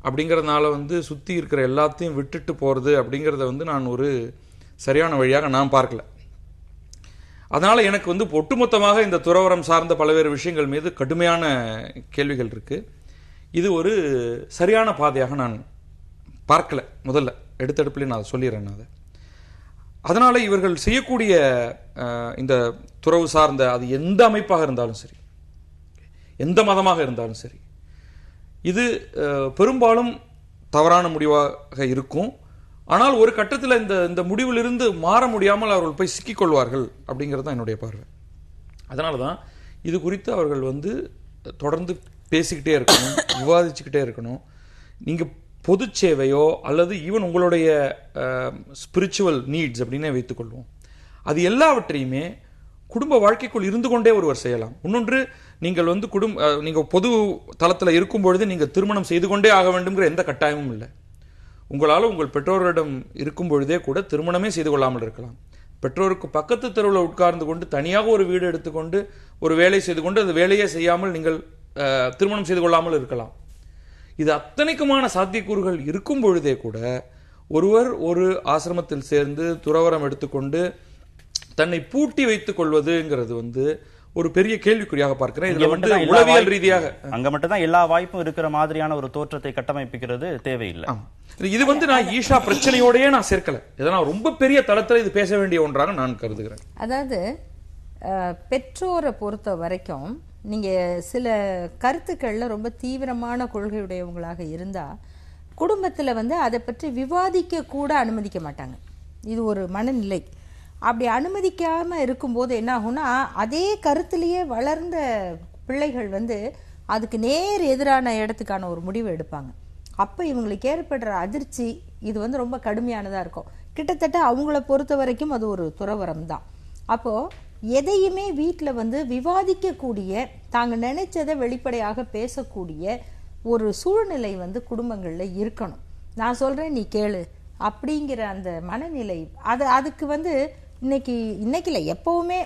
அப்படிங்கிறதுனால வந்து சுற்றி இருக்கிற எல்லாத்தையும் விட்டுட்டு போகிறது அப்படிங்கிறத வந்து நான் ஒரு சரியான வழியாக நான் பார்க்கல. அதனால் எனக்கு வந்து ஒட்டுமொத்தமாக இந்த துறவரம் சார்ந்த பல்வேறு விஷயங்கள் மீது கடுமையான கேள்விகள் இருக்குது. இது ஒரு சரியான பாதையாக நான் பார்க்கல. முதல்ல எடுத்தடுப்புலேயே நான் சொல்லிடுறேன். அதை அதனால் இவர்கள் செய்யக்கூடிய இந்த துறவு சார்ந்த அது எந்த அமைப்பாக இருந்தாலும் சரி, எந்த மதமாக இருந்தாலும் சரி, இது பெரும்பாலும் தவறான முடிவாக இருக்கும். ஆனால் ஒரு கட்டத்தில் இந்த முடிவிலிருந்து மாற முடியாமல் அவர்கள் போய் சிக்கிக்கொள்வார்கள் அப்படிங்கிறது தான் என்னுடைய பார்வை. அதனால தான் இது குறித்து அவர்கள் வந்து தொடர்ந்து பேசிக்கிட்டே இருக்கணும், விவாதிச்சுக்கிட்டே இருக்கணும். நீங்கள் பொது சேவையோ அல்லது ஈவன் உங்களுடைய ஸ்பிரிச்சுவல் நீட்ஸ் அப்படின்னே வைத்துக்கொள்வோம், அது எல்லாவற்றையுமே குடும்ப வாழ்க்கைக்குள் இருந்து கொண்டே ஒருவர் செய்யலாம். இன்னொன்று, நீங்கள் வந்து நீங்கள் பொது தளத்தில் இருக்கும் பொழுது நீங்கள் திருமணம் செய்து கொண்டே ஆக வேண்டும்ங்கிற எந்த கட்டாயமும் இல்லை. உங்களால் உங்கள் பெற்றோரிடம் இருக்கும் பொழுதே கூட திருமணமே செய்து கொள்ளாமல் இருக்கலாம். பெற்றோருக்கு பக்கத்து தெருவில் உட்கார்ந்து கொண்டு தனியாக ஒரு வீடு எடுத்துக்கொண்டு ஒரு வேலை செய்து கொண்டு அந்த வேலையே செய்யாமல் நீங்கள் திருமணம் செய்து கொள்ளாமல் இருக்கலாம். இது அத்தனைக்குமான சாத்தியக்கூறுகள் இருக்கும் பொழுதே கூட ஒருவர் ஒரு ஆசிரமத்தில் சேர்ந்து துறவரம் எடுத்துக்கொண்டு தன்னை பூட்டி வைத்துக் கொள்வதுங்கிறது வந்து ஒரு பெரிய கேள்விக்குறியாக பார்க்கிறேன். இதுல வந்து உளவியல் ரீதியாக அங்க மட்டும் தான் எல்லா வாய்ப்பும் இருக்கிற மாதிரியான ஒரு தோற்றத்தை கட்டமைப்புகிறது தேவையில்லை. இது வந்து நான் ஈஷா பிரச்சனையோடயே நான் சேர்க்கல. இதனால் ரொம்ப பெரிய தளத்தில் இது பேச வேண்டிய ஒன்றாக நான் கருதுகிறேன். அதாவது பெற்றோரை பொறுத்த வரைக்கும் நீங்க சில கருத்துக்கள்ல ரொம்ப தீவிரமான கொள்கையுடையவங்களாக இருந்தா குடும்பத்துல வந்து அதை பற்றி விவாதிக்க கூட அனுமதிக்க மாட்டாங்க. இது ஒரு மனநிலை. அப்படி அனுமதிக்காம இருக்கும்போது என்ன ஆகும்னா, அதே கருத்திலேயே வளர்ந்த பிள்ளைகள் வந்து அதுக்கு நேர் எதிரான இடத்துக்கான ஒரு முடிவு எடுப்பாங்க. அப்போ இவங்களுக்கு ஏற்படுற அதிர்ச்சி இது வந்து ரொம்ப கடுமையானதாக இருக்கும். கிட்டத்தட்ட அவங்கள பொறுத்த வரைக்கும் அது ஒரு துறவரம் தான். அப்போது எதையுமே வீட்டில் வந்து விவாதிக்கக்கூடிய, தாங்க நினைச்சதை வெளிப்படையாக பேசக்கூடிய ஒரு சூழ்நிலை வந்து குடும்பங்களில் இருக்கணும். நான் சொல்கிறேன் நீ கேளு அப்படிங்கிற அந்த மனநிலை அதுக்கு வந்து இன்னைக்கு இல்லை எப்பவுமே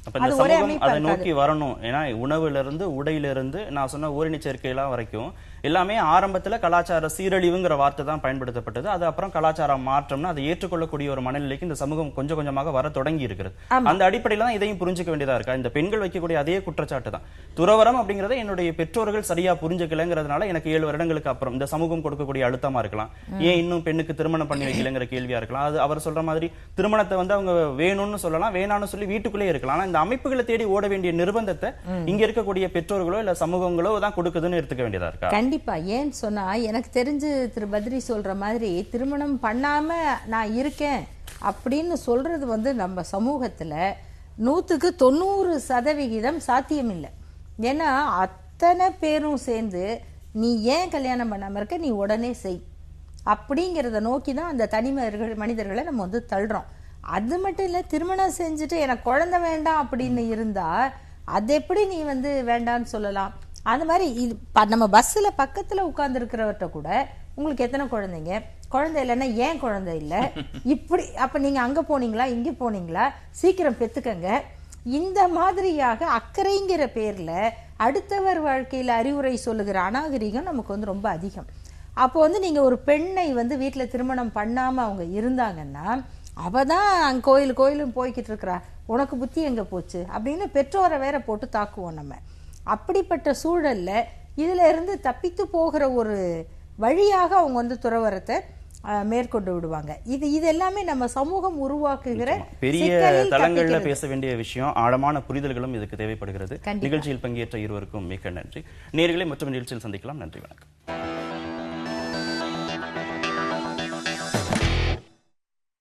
அப்ப இந்த சமூகம் அதை நோக்கி வரணும். ஏன்னா உணவுல இருந்து உடையில இருந்து நான் சொன்ன ஓரின சேர்க்கையெல்லாம் வரைக்கும் எல்லாமே ஆரம்பத்துல கலாச்சார சீரழிவுங்கிற வார்த்தை தான் பயன்படுத்தப்பட்டது. அது அப்புறம் கலாச்சார மாற்றம்னா அதை ஏற்றுக்கொள்ளக்கூடிய ஒரு மனநிலைக்கு இந்த சமூகம் கொஞ்சம் கொஞ்சமாக வர தொடங்கி இருக்கிறது. அந்த அடிப்படையில தான் இதையும் புரிஞ்சுக்க வேண்டியதா இருக்கா? இந்த பெண்கள் வைக்கக்கூடிய அதே குற்றச்சாட்டு தான். துறவரம் அப்படிங்கறத என்னுடைய பெற்றோர்கள் சரியா புரிஞ்சுக்கலங்கிறதுனால எனக்கு 7 வருடங்களுக்கு அப்புறம் இந்த சமூகம் கொடுக்கக்கூடிய அழுத்தமா இருக்கலாம். ஏன் இன்னும் பெண்ணுக்கு திருமணம் பண்ணி வைக்கலங்கிற கேள்வியா இருக்கலாம். அது அவர் சொல்ற மாதிரி திருமணத்தை அவங்க வேணும்னு சொல்லலாம், வேணான்னு சொல்லி வீட்டுக்குள்ளே இருக்கலாம். ஆனா இந்த அமைப்புகளை தேடி ஓட வேண்டிய நிர்பந்தத்தை இங்க இருக்கக்கூடிய பெற்றோர்களோ இல்ல சமூகங்களோ தான் கொடுக்குதுன்னு எடுத்துக்க வேண்டியதா இருக்கா? கண்டிப்பா. ஏன்னு சொன்னா எனக்கு தெரிஞ்சு திரு பத்ரி சொல்ற மாதிரி திருமணம் பண்ணாம நான் இருக்கேன் அப்படின்னு சொல்றது நம்ம சமூகத்துல 100க்கு 90% சாத்தியம் இல்லை. ஏன்னா அத்தனை பேரும் சேர்ந்து நீ ஏன் கல்யாணம் பண்ணாம இருக்க, நீ உடனே செய் அப்படிங்கிறத நோக்கி தான் அந்த தனி மனிதர்களை நம்ம தள்ளுறோம். அது மட்டும் இல்லை, திருமணம் செஞ்சுட்டு எனக்கு குழந்தை வேண்டாம் அப்படின்னு இருந்தா அது எப்படி நீ வேண்டான்னு சொல்லலாம்? அந்த மாதிரி இது நம்ம பஸ்ஸில் பக்கத்தில் உட்கார்ந்துருக்கிறவர்கிட்ட கூட உங்களுக்கு எத்தனை குழந்தைங்க, குழந்தை இல்லைன்னா ஏன் குழந்தை இல்லை, இப்படி அப்போ நீங்கள் அங்கே போனீங்களா இங்கே போனீங்களா, சீக்கிரம் பெற்றுக்கங்க. இந்த மாதிரியாக அக்கறைங்கிற பேரில் அடுத்தவர் வாழ்க்கையில் அறிவுரை சொல்லுகிற அநாகரிகம் நமக்கு ரொம்ப அதிகம். அப்போ நீங்கள் ஒரு பெண்ணை வீட்டில் திருமணம் பண்ணாமல் அவங்க இருந்தாங்கன்னா அவ தான் கோயிலும் போய்கிட்டு இருக்கிறா, உனக்கு புத்தி எங்கே போச்சு அப்படின்னு பெற்றோரை வேற போட்டு தாக்குவோம் நம்ம. அப்படிப்பட்ட சூழல்ல இதுல இருந்து தப்பித்து போகிற ஒரு வழியாக அவங்க துறவரத்தை மேற்கொண்டு விடுவாங்க. இது எல்லாமே நம்ம சமூகம் உருவாக்குகிற பெரிய தளங்கள்ல பேச வேண்டிய விஷயம். ஆழமான புரிதல்களும் இதுக்கு தேவைப்படுகிறது. நிகழ்ச்சியில் பங்கேற்ற இருவருக்கும் மிக்க நன்றி. நேயர்களை மற்றொரு நிகழ்ச்சியில் சந்திக்கலாம். நன்றி, வணக்கம்.